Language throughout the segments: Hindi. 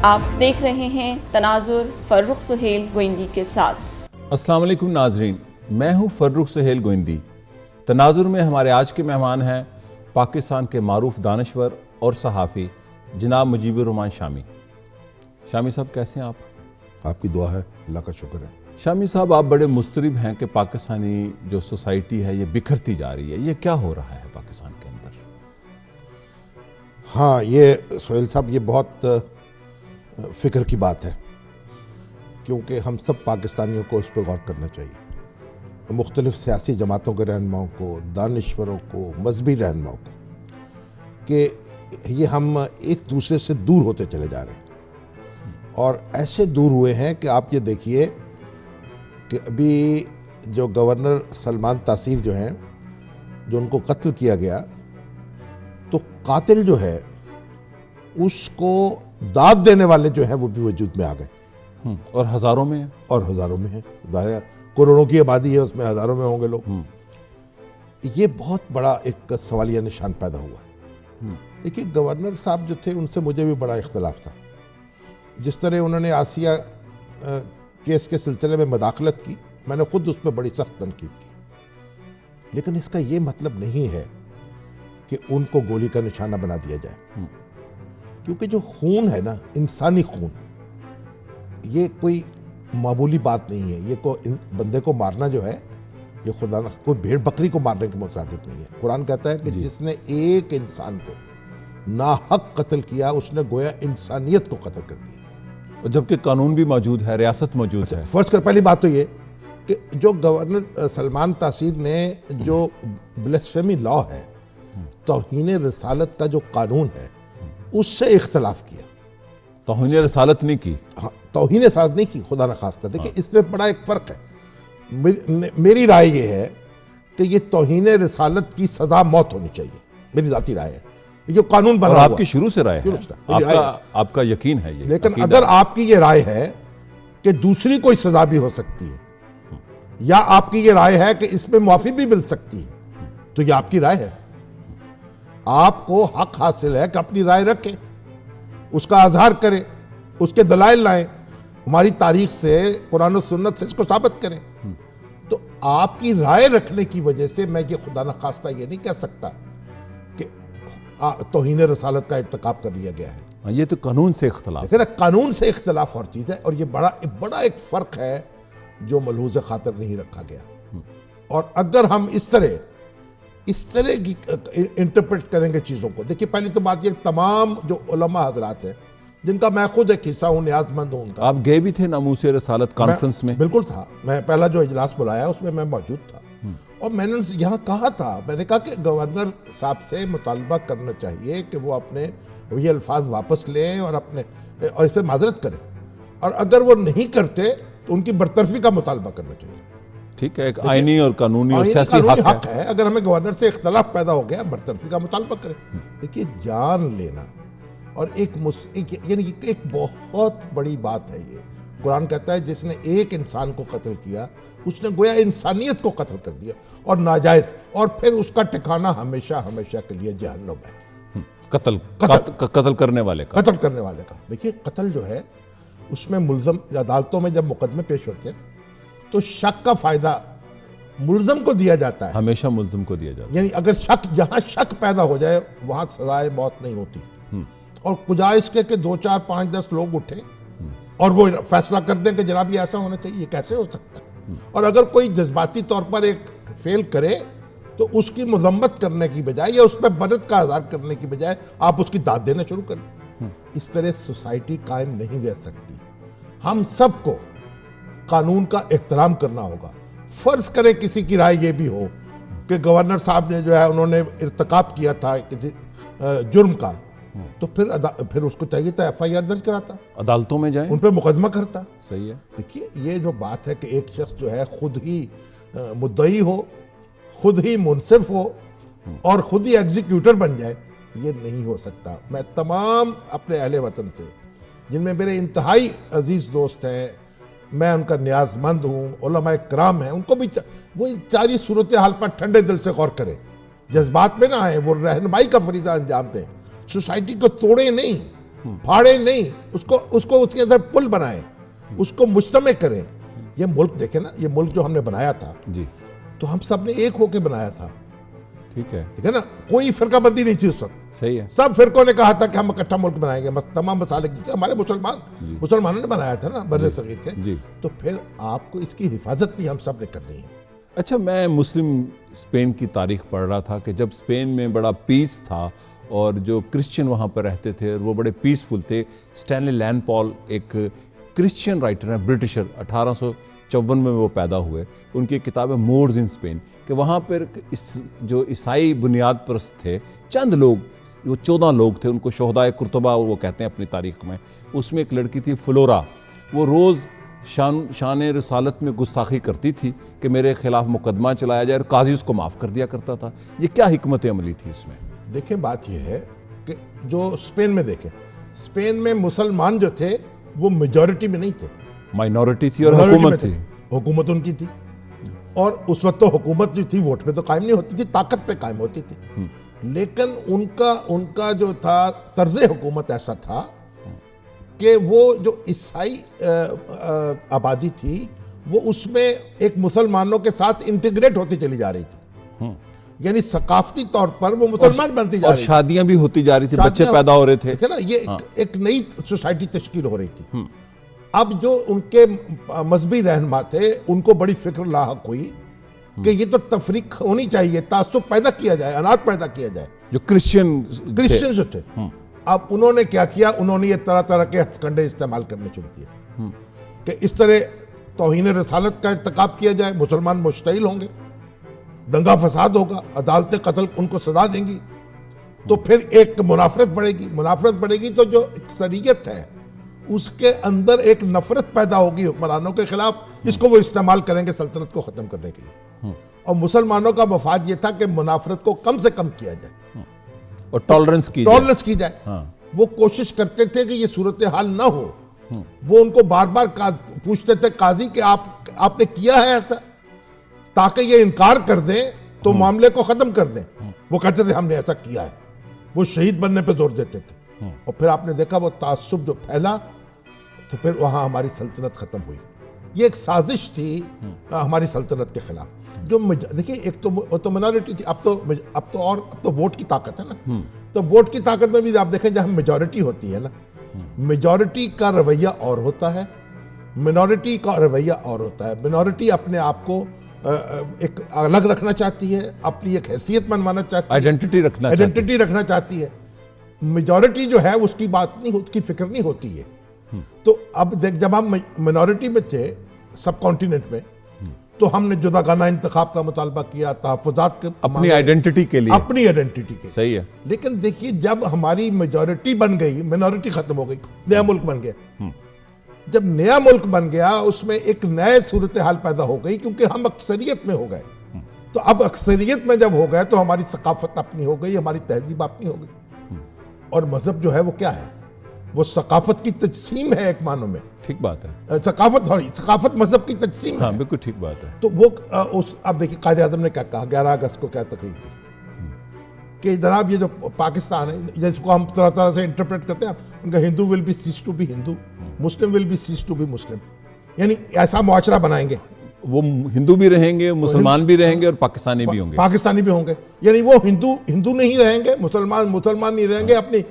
आप देख रहे हैं तनाजुर फर्रुख सुहेल गोइंदी के साथ। अस्सलाम वालेकुम नाजरीन, मैं हूं फर्रुख सुहेल गोइंदी। तनाजुर में हमारे आज के मेहमान हैं पाकिस्तान के मारूफ दानश्वर और सहाफ़ी जनाब मुजीबुर रहमान शामी। शामी साहब कैसे हैं आप? आपकी दुआ है, अल्लाह का शुक्र है। शामी साहब, आप बड़े मुस्तरिब हैं कि पाकिस्तानी जो सोसाइटी है ये बिखरती जा रही है, ये क्या हो रहा है पाकिस्तान के अंदर? हाँ, ये सोहेल साहब, ये बहुत फ़िक्र की बात है, क्योंकि हम सब पाकिस्तानियों को इस पर गौर करना चाहिए। मुख्तलिफ़ सियासी जमातों के रहनुमाओं को, दानिश्वरों को, मजहबी रहनुमाओं को, कि ये हम एक दूसरे से दूर होते चले जा रहे हैं। और ऐसे दूर हुए हैं कि आप ये देखिए कि अभी जो गवर्नर सलमान तासीर जो हैं, जो उनको कत्ल किया गया, तो कातिल जो है उसको दाद देने वाले जो हैं वो भी वजूद में आ गए। और हज़ारों में है। और हज़ारों में है, करोड़ों की आबादी है, उसमें हज़ारों में होंगे लोग। ये बहुत बड़ा एक सवालिया निशान पैदा हुआ। देखिए, गवर्नर साहब जो थे उनसे मुझे भी बड़ा इख्तलाफ था। जिस तरह उन्होंने आसिया केस के सिलसिले में मदाखलत की, मैंने खुद उस पर बड़ी सख्त तनकीद की, लेकिन इसका ये मतलब नहीं है कि उनको गोली का निशाना बना दिया जाए। क्योंकि जो खून है ना, इंसानी खून, ये कोई मामूली बात नहीं है। ये बंदे को मारना जो है, ये खुदा न कोई भेड़ बकरी को मारने के मुताबिक नहीं है। कुरान कहता है कि जिसने एक इंसान को नाहक कत्ल किया, उसने गोया इंसानियत को कत्ल कर दिया। जबकि कानून भी मौजूद है, रियासत मौजूद है। फर्ज कर, पहली बात तो ये कि जो गवर्नर सलमान तासीर ने जो ब्लेस्फेमी लॉ है, तौहीन रिसालत का जो कानून है, उससे इख्तलाफ किया। तौहीन रिसालत नहीं की? हाँ, तौहीन रिसालत नहीं की, खुदा न खास्ता। देखिए, इसमें बड़ा एक फ़र्क है। मेरी राय ये है कि ये तौहीन रिसालत की सज़ा मौत होनी चाहिए, मेरी ज़ाती राय है। ये जो कानून बना हुआ, आपकी शुरू से राय है, आपका यकीन है ये। लेकिन अगर आपकी ये राय है कि दूसरी कोई सज़ा भी हो सकती है, या आपकी ये राय है कि इसमें माफ़ी भी मिल सकती है, तो ये आपकी राय है। आपको हक हासिल है कि अपनी राय रखें, उसका अजहार करें, उसके दलाइल लाएं, हमारी तारीख से, कुरान और सुन्नत से इसको साबित करें। तो आपकी राय रखने की वजह से मैं ये खुदा न खास्ता ये नहीं कह सकता कि तौहीन रसालत का इर्तिकाब कर लिया गया है। ये तो कानून से इख्तलाफ। देखिए ना, कानून से इख्तलाफ और चीज़ है, और ये बड़ा एक फ़र्क है जो मलहूज़ खातिर नहीं रखा गया। और अगर हम इस तरह की इंटरप्रेट करेंगे चीज़ों को, देखिए, पहली तो बात ये, तमाम जो उलमा हजरात हैं, जिनका मैं खुद एक हिस्सा हूँ, न्याजमंद हूँ उनका। आप गए भी थे नामूसे रसालत कॉन्फ्रेंस में? बिल्कुल था। मैं पहला जो इजलास बुलाया उसमें मैं मौजूद था, और मैंने यहाँ कहा था, मैंने कहा कि गवर्नर साहब से मुतालबा करना चाहिए कि वो अपने ये अल्फाज वापस लें और इस पर माजरत करें, और अगर वो नहीं करते तो उनकी बरतरफी का मुतालबा करना चाहिए। ठीक है, एक आईनी और कानूनी और सियासी हक है। अगर हमें गवर्नर से इख्तलाफ पैदा हो गया, बरतरफी का मुतालबा करें। देखिए, जान लेना और यानी एक बहुत बड़ी बात है ये। कुरान कहता है जिसने एक इंसान को कत्ल किया, उसने गोया इंसानियत को कत्ल कर दिया, और नाजायज, और फिर उसका ठिकाना हमेशा हमेशा के लिए जहन्नुम है। कत्ल करने वाले का। देखिए, कत्ल जो है उसमें मुल्ज़म, अदालतों में जब मुकदमे पेश होते हैं तो शक का फायदा मुल्ज़म को दिया जाता है, हमेशा मुल्ज़म को दिया जाता है। यानी अगर जहां शक पैदा हो जाए वहां सजाए मौत नहीं होती। और गुजारिश के 2, 4, 5, 10 लोग उठे और वो फैसला कर दें कि जनाब ये ऐसा होना चाहिए, ये कैसे हो सकता है? और अगर कोई जज्बाती तौर पर एक फेल करे तो उसकी मजम्मत करने की बजाय या उस पर बरत का आज़ार करने की बजाय आप उसकी दाद देना शुरू कर दें। इस तरह सोसाइटी कायम नहीं रह सकती। हम सबको कानून का एहतराम करना होगा। फर्ज करें किसी की राय ये भी हो कि गवर्नर साहब ने जो है उन्होंने इर्तिकाब किया था किसी जुर्म का, तो फिर उसको चाहिए था FIR दर्ज कराता, अदालतों में जाए, उन पर मुकदमा करता। सही है। देखिए, ये जो बात है कि एक शख्स जो है खुद ही मुद्दई हो, खुद ही मुनसिफ हो और खुद ही एग्जीक्यूटर बन जाए, ये नहीं हो सकता। मैं तमाम अपने अहले वतन से, जिनमें मेरे इंतहाई अजीज़ दोस्त हैं, मैं उनका न्याजमंद हूँ, उलमा कराम हैं, उनको भी वो सारी सूरत हाल पर ठंडे दिल से गौर करें, जज्बात में ना आए, वो रहनुमाई का फरीज़ा अंजाम दें, सोसाइटी को तोड़े नहीं। फाड़े नहीं, उसको उसको उसके अंदर पुल बनाएं, उसको मुज्तमे करें। ये मुल्क देखे ना, ये मुल्क जो हमने बनाया था जी, तो हम सब ने एक होके बनाया था, ठीक है ना, कोई फिरकाबंदी नहीं थी उस वक्त। सही है। सब फिरकों ने कहा था कि हम इकट्ठा मुल्क बनाएंगे, तमाम मसाले हमारे मुसलमानों ने बनाया था ना, बर्रे सगीर के। जी। तो फिर आपको इसकी हिफाजत भी हम सब ने करनी है। अच्छा, मैं मुस्लिम स्पेन की तारीख पढ़ रहा था कि जब स्पेन में बड़ा पीस था और जो क्रिश्चियन वहाँ पर रहते थे वो बड़े पीसफुल थे। स्टैनली लैन पॉल एक क्रिश्चियन राइटर हैं, ब्रिटिशर, 1854 में वो पैदा हुए। उनकी एक किताब है मोर्स इन स्पेन, कि वहाँ पर जो ईसाई बुनियाद परस्त थे चंद लोग, वो 14 लोग थे, उनको शोहदाए कुर्तबा वो कहते हैं अपनी तारीख में। उसमें एक लड़की थी फ्लोरा, वो रोज़ शान रसालत में गुस्ताखी करती थी कि मेरे खिलाफ मुकदमा चलाया जाए, और काजी उसको माफ़ कर दिया करता था। ये क्या हिकमत अमली थी इसमें? देखें, बात यह है कि जो स्पेन में देखें, स्पेन में मुसलमान जो थे वो मेजॉरिटी में नहीं थे, माइनॉरिटी थी और हुकूमत थी। हुकूमत उनकी थी, और उस वक्त तो हुकूमत जो थी वोट पे तो कायम नहीं होती थी, ताकत पे कायम होती थी। लेकिन उनका जो था तर्ज हुकूमत ऐसा था कि वो जो ईसाई आबादी थी वो उसमें एक मुसलमानों के साथ इंटीग्रेट होती चली जा रही थी, यानी सकाफती तौर पर वो मुसलमान बनती जा रही थी, शादियां भी होती जा रही थी, बच्चे पैदा हो रहे थे, है ना। ये एक नई सोसाइटी तश्कील हो रही थी। अब जो उनके मजहबी रहनुमा थे उनको बड़ी फिक्र लाहक हुई कि ये तो तफरीक होनी चाहिए, तासुब पैदा किया जाए, अनाज पैदा किया जाए, जो क्रिश्चियन जो थे। अब उन्होंने क्या किया, उन्होंने ये तरह तरह के हथकंडे इस्तेमाल करने शुरू किए कि इस तरह तौहीन रसालत का इर्तिकाब किया जाए, मुसलमान मुश्तइल होंगे, दंगा फसाद होगा, अदालतें कत्ल उनको सजा देंगी, तो फिर एक मुनाफरत बढ़ेगी तो जो अक्सरियत है उसके अंदर एक नफरत पैदा होगी हुक्मरानों के खिलाफ, इसको वो इस्तेमाल करेंगे सल्तनत को ख़त्म करने के लिए। और मुसलमानों का मफाद ये था कि मुनाफरत को कम से कम किया जाए और टॉलरेंस की जाए। हाँ। वो कोशिश करते थे कि ये सूरत हाल ना हो। वो उनको बार बार पूछते थे काजी कि आपने किया है ऐसा, ताकि ये इनकार कर दें तो मामले को ख़त्म कर दें। वो कहते थे हमने ऐसा किया है, वो शहीद बनने पर जोर देते थे। और फिर आपने देखा वो तासुब जो फैला तो फिर वहाँ हमारी सल्तनत ख़त्म हुई। ये एक साजिश थी हमारी सल्तनत के खिलाफ। जो देखिए, एक तो मिनॉरिटी थी, अब तो वोट की ताकत है ना। तो वोट की ताकत में भी आप देखें, जहाँ मेजॉरिटी होती है ना, मेजॉरिटी का रवैया और होता है, मिनॉरिटी का रवैया और होता है। मिनॉरिटी अपने आप को एक अलग रखना चाहती है, अपनी एक हैसियत मनवाना चाहती है, आइडेंटिटी रखना चाहती है। मेजॉरिटी जो है उसकी बात नहीं, उसकी फिक्र नहीं होती है। तो अब देख, जब हम मिनॉरिटी में थे सब कॉन्टिनेंट में, तो हमने जुदागाना इंतखाब का मुतालबा किया, तहफ़्फ़ुज़ात के अपनी आइडेंटिटी के लिए, सही है। लेकिन देखिए, जब हमारी मेजॉरिटी बन गई, मिनॉरिटी खत्म हो गई, नया मुल्क बन गया। जब नया मुल्क बन गया, उसमें एक नए सूरत हाल पैदा हो गई, क्योंकि हम अक्सरियत में हो गए। तो अब अक्सरियत में जब हो गए तो हमारी सकाफत अपनी हो गई, हमारी तहजीब अपनी हो गई। और मजहब जो है वो क्या है, वो सकाफत की तजसीम है एक मानो में। ठीक बात है। सकाफत मजहब की तजसीम है। हाँ, बिल्कुल ठीक बात है। तो वो अब देखिए, कायदे आज़म ने क्या कहा 11 अगस्त को, क्या तकरीर की कि जनाब ये जो पाकिस्तान है, जिसको हम तरह तरह से इंटरप्रेट करते हैं, उनका Hindu will be ceased to be Hindu, Muslim will be ceased to be Muslim, यानी ऐसा मुआशरा बनाएंगे, वो हिंदू भी रहेंगे, मुसलमान भी रहेंगे और पाकिस्तानी भी होंगे। यानी वो हिंदू नहीं रहेंगे, मुसलमान नहीं रहेंगे, अपनी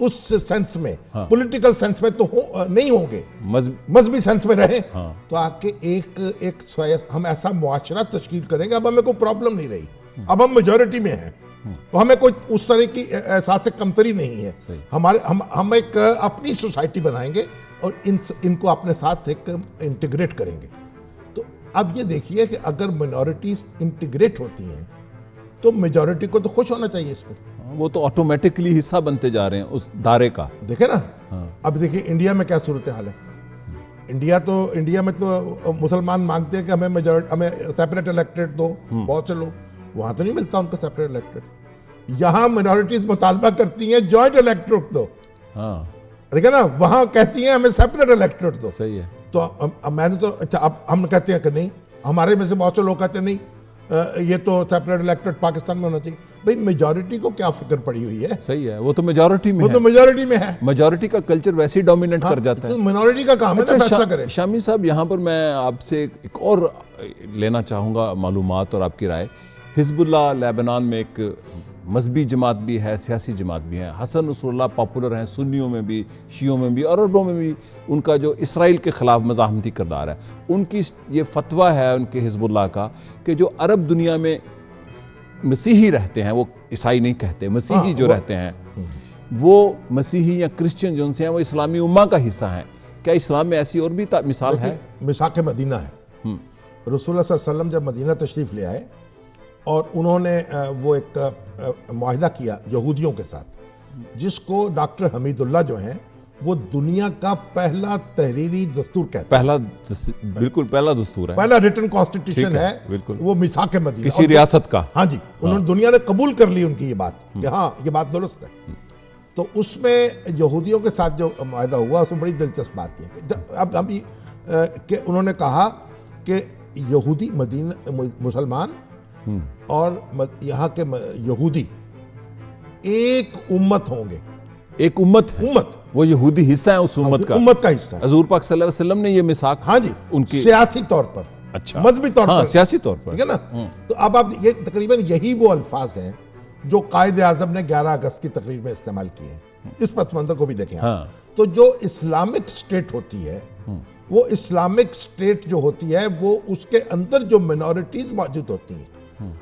उस सेंस में, पॉलिटिकल सेंस में तो नहीं होंगे, मजहबी सेंस में रहे। तो आके एक हम ऐसा मुआशरा तश्कील करेंगे। अब हमें कोई प्रॉब्लम नहीं रही, अब हम मेजॉरिटी में हैं, तो हमें कोई उस तरह की एहसास कमतरी नहीं है। हम एक अपनी सोसाइटी बनाएंगे और इनको अपने साथ एक इंटीग्रेट करेंगे। तो अब ये देखिए कि अगर मिनॉरिटीज इंटीग्रेट होती हैं तो मेजॉरिटी को तो खुश होना चाहिए इसमें। वो तो ऑटोमेटिकली हिस्सा बनते जा रहे हैं उस दायरे का। देखे ना। अब देखिए इंडिया में क्या सूरत हाल है। इंडिया में तो मुसलमान मांगते हैं कि हमें सेपरेट इलेक्टेड दो। बहुत से लोग, वहां तो नहीं मिलता उनको सेपरेट इलेक्टेड। यहाँ मिनॉरिटीज मुतालबा करती हैं जॉइंट इलेक्टेड दो। देखिए ना, वहां कहती हैं हमें सेपरेट इलेक्टेड दो। सही है। तो मैंने तो अच्छा, अब हम कहते हैं कि नहीं, हमारे में से बहुत से लोग कहते हैं नहीं, ये तो सेपरेट इलेक्टेड पाकिस्तान में होना चाहिए। भाई मेजॉरिटी को क्या फिक्र पड़ी हुई है, सही है, वो तो मेजॉरिटी में वो तो है, मेजॉरिटी में है, मेजॉरिटी का कल्चर वैसे ही डोमिनेट कर जाता है। तो मिनॉरिटी का काम है ना फैसला करे। शामी साहब, यहाँ पर मैं आपसे एक और लेना चाहूँगा मालूमात और आपकी राय। हिजबुल्लाह लेबनान में एक मजहबी जमात भी है, सियासी जमात भी है। हसन नसरुल्लाह पॉपुलर हैं सुन्नियों में भी, शियों में भी और अरबों में भी। उनका जो इसराइल के ख़िलाफ़ मज़ाहमती किरदार है, उनकी ये फतवा है उनके हिजबुल्लाह का कि जो अरब दुनिया में मसीही रहते हैं, वो ईसाई नहीं कहते, मसीही जो रहते हैं, वो मसीही या क्रिश्चियन जो उनसे हैं वो इस्लामी उम्मा का हिस्सा हैं। क्या इस्लाम में ऐसी और भी मिसाल है? मिसाक मदीना है। रसूलुल्लाह सल्लल्लाहु अलैहि वसल्लम जब मदीना तशरीफ़ ले आए और उन्होंने वो एक मुआहिदा किया यहूदियों के साथ, जिसको डॉक्टर हमीदुल्लाह जो हैं वो दुनिया का पहला तहरीरी दस्तूर कहते हैं। बिल्कुल पहला दस्तूर है, पहला रिटन कॉन्स्टिट्यूशन है, बिल्कुल। वो मिसाक मदीना किसी रियासत का। हाँ जी, उन्होंने दुनिया ने कबूल कर ली उनकी ये बात कि हाँ ये बात दुरुस्त है। तो उसमें यहूदियों के साथ जो मुआहिदा हुआ उसमें बड़ी दिलचस्प बात है। अब अभी उन्होंने कहा कि यहूदी मदीना मुसलमान और यहाँ के यहूदी एक उम्मत होंगे। एक उम्मत है, उम्मत, वो यहूदी हिस्सा है उस उम्मत का, उम्मत का हिस्सा है। हजूर पाक सल्लल्लाहु अलैहि वसल्लम ने ये मिसाक, हाँ जी, उनकी सियासी तौर पर, अच्छा मजहबी तौर हाँ, पर, सियासी तौर पर, ठीक है ना। तो अब आप ये तकरीबन यही वो अल्फाज हैं जो कायदे आजम ने 11 अगस्त की तकरीर में इस्तेमाल किए हैं। इस पस मंजर को भी देखें। हाँ। तो जो इस्लामिक स्टेट होती है, वो इस्लामिक स्टेट जो होती है वो उसके अंदर जो मिनॉरिटीज मौजूद होती हैं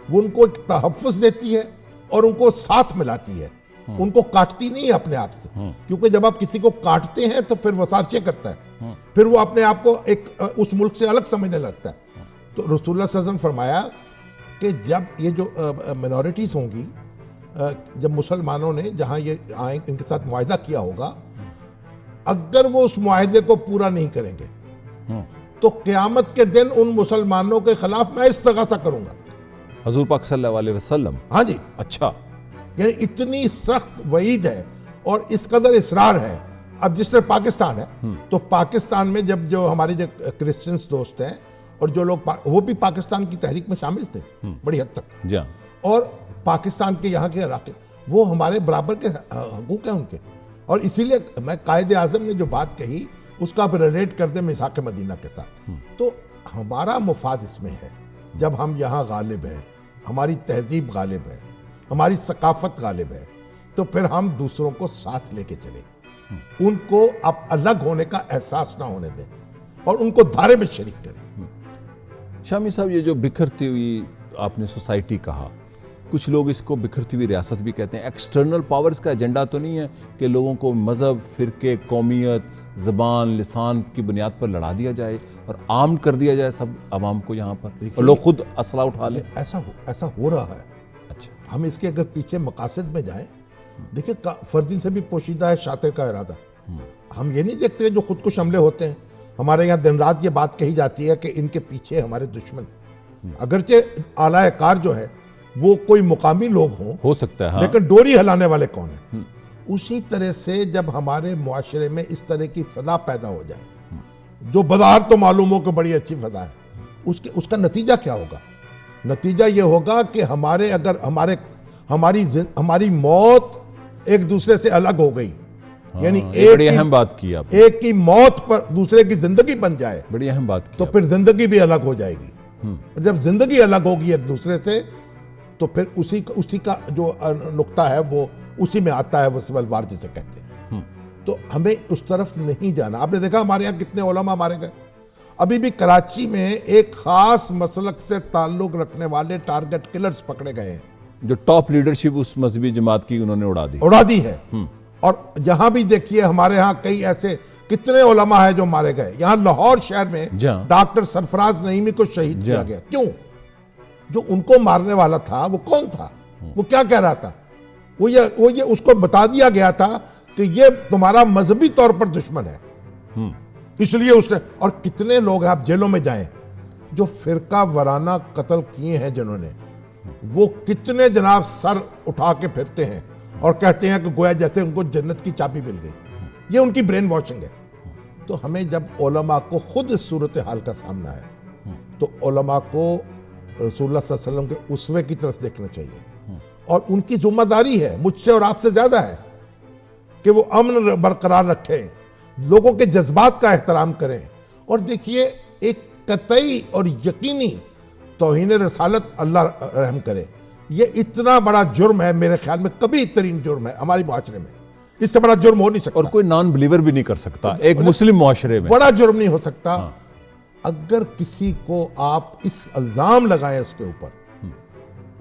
वो उनको एक तहफ़्फ़ुज़ देती है और उनको साथ मिलाती है, उनको काटती नहीं है अपने आप से। क्योंकि जब आप किसी को काटते हैं तो फिर वो साजिशें करता है, फिर वो अपने आप को एक उस मुल्क से अलग समझने लगता है। तो रसूलुल्लाह सल्लल्लाहु अलैहि वसल्लम फरमाया कि जब ये जो मिनॉरिटीज़ होंगी, जब मुसलमानों ने जहाँ ये आए इनके साथ मुआहिदा किया होगा, अगर वो उस मुआहिदे को पूरा नहीं करेंगे तो क़यामत के दिन उन मुसलमानों के खिलाफ मैं इस्तिग़ासा करूंगा। हजूर पाक सल्लल्लाहु अलैहि वसल्लम, हाँ जी, अच्छा, यानी इतनी सख्त वईद है और इस कदर इसरार है। अब जिस तरह पाकिस्तान है, तो पाकिस्तान में जब जो हमारे जो क्रिश्चियंस दोस्त हैं और जो लोग वो भी पाकिस्तान की तहरीक में शामिल थे बड़ी हद तक, जी, और पाकिस्तान के यहाँ के इलाके वो हमारे बराबर के हकूक़ हैं उनके। और इसीलिए मैं कायदे आज़म ने जो बात कही उसका आप रिलेट कर दें मिसाक मदीना के साथ, तो हमारा मुफाद इसमें है। जब हम यहाँ गालिब हैं, हमारी तहजीब गालिब है, हमारी सकाफत गालिब है, तो फिर हम दूसरों को साथ लेके चले, उनको अब अलग होने का एहसास ना होने दें और उनको धारे में शरीक करें। शामी साहब, ये जो बिखरती हुई आपने सोसाइटी कहा, कुछ लोग इसको बिखरती हुई रियासत भी कहते हैं। एक्सटर्नल पावर्स का एजेंडा तो नहीं है कि लोगों को मज़हब, फ़िरके, कौमियत, ज़बान, लिसान की बुनियाद पर लड़ा दिया जाए और आम कर दिया जाए सब आवाम को यहाँ पर, और लोग खुद असला उठा लें? ऐसा हो रहा है। अच्छा, हम इसके अगर पीछे मकासद में जाएं, देखिए फर्जी से भी पोशीदा है शातिर का इरादा। हम ये नहीं देखते जो खुदकुश हमले होते हैं। हमारे यहाँ दिन रात ये बात कही जाती है कि इनके पीछे हमारे दुश्मन, अगरचे आला कार जो है वो कोई मुकामी लोग हो सकता है, हाँ। लेकिन डोरी हिलाने वाले कौन है? उसी तरह से जब हमारे मुआशरे में इस तरह की फजा पैदा हो जाए, जो बाजार तो मालूम हो कि बड़ी अच्छी फजा है, उसका नतीजा क्या होगा? नतीजा ये होगा कि हमारी मौत एक दूसरे से अलग हो गई। यानी बड़ी अहम बात की आप, एक की मौत पर दूसरे की जिंदगी बन जाए, बड़ी अहम बात की, तो फिर जिंदगी भी अलग हो जाएगी। और जब जिंदगी अलग होगी एक दूसरे से, तो फिर उसी का जो नुक्ता है वो उसी में आता है, वो सिविल वार जिसे कहते हैं। तो हमें उस तरफ नहीं जाना। आपने देखा हमारे यहाँ कितने उलमा मारे गए। अभी भी कराची में एक खास मसलक से ताल्लुक रखने वाले टारगेट किलर्स पकड़े गए हैं, जो टॉप लीडरशिप उस मजहबी जमात की उन्होंने उड़ा दी है। और यहाँ भी देखिए हमारे यहाँ कई ऐसे कितने उलमा है जो मारे गए। यहाँ लाहौर शहर में डॉक्टर सरफराज नईमी को शहीद किया गया। क्यों? जो उनको मारने वाला था वो कौन था? वो क्या कह रहा था? वो ये उसको बता दिया गया था कि ये तुम्हारा मजहबी तौर पर दुश्मन है, इसलिए उसने। और कितने लोग आप जेलों में जाएं जो फिरका वराना कत्ल किए हैं जिन्होंने, वो कितने जनाब सर उठा के फिरते हैं और कहते हैं कि गोया जैसे उनको जन्नत की चाबी मिल गई। ये उनकी ब्रेन वॉशिंग है। तो हमें जब उलमा को खुद इस सूरत हाल का सामना है, तो उलमा को रसूलुल्लाह सल्लल्लाहु अलैहि वसल्लम के उसवे की तरफ देखना चाहिए और उनकी जिम्मेदारी है, मुझसे और आपसे ज्यादा है, कि वो अमन बरकरार रखें, लोगों के जज्बात का एहतराम करें। और देखिए, एक कतई और यकीनी तौहीन रसालत, अल्लाह रहम करे, ये इतना बड़ा जुर्म है, मेरे ख्याल में कभी तरीन जुर्म है हमारे मुआशरे में, इससे बड़ा जुर्म हो नहीं सकता। और कोई नॉन बिलीवर भी नहीं कर सकता एक मुस्लिम मुआशरे में, बड़ा जुर्म नहीं हो सकता। अगर किसी को आप इस इल्जाम लगाएं उसके ऊपर,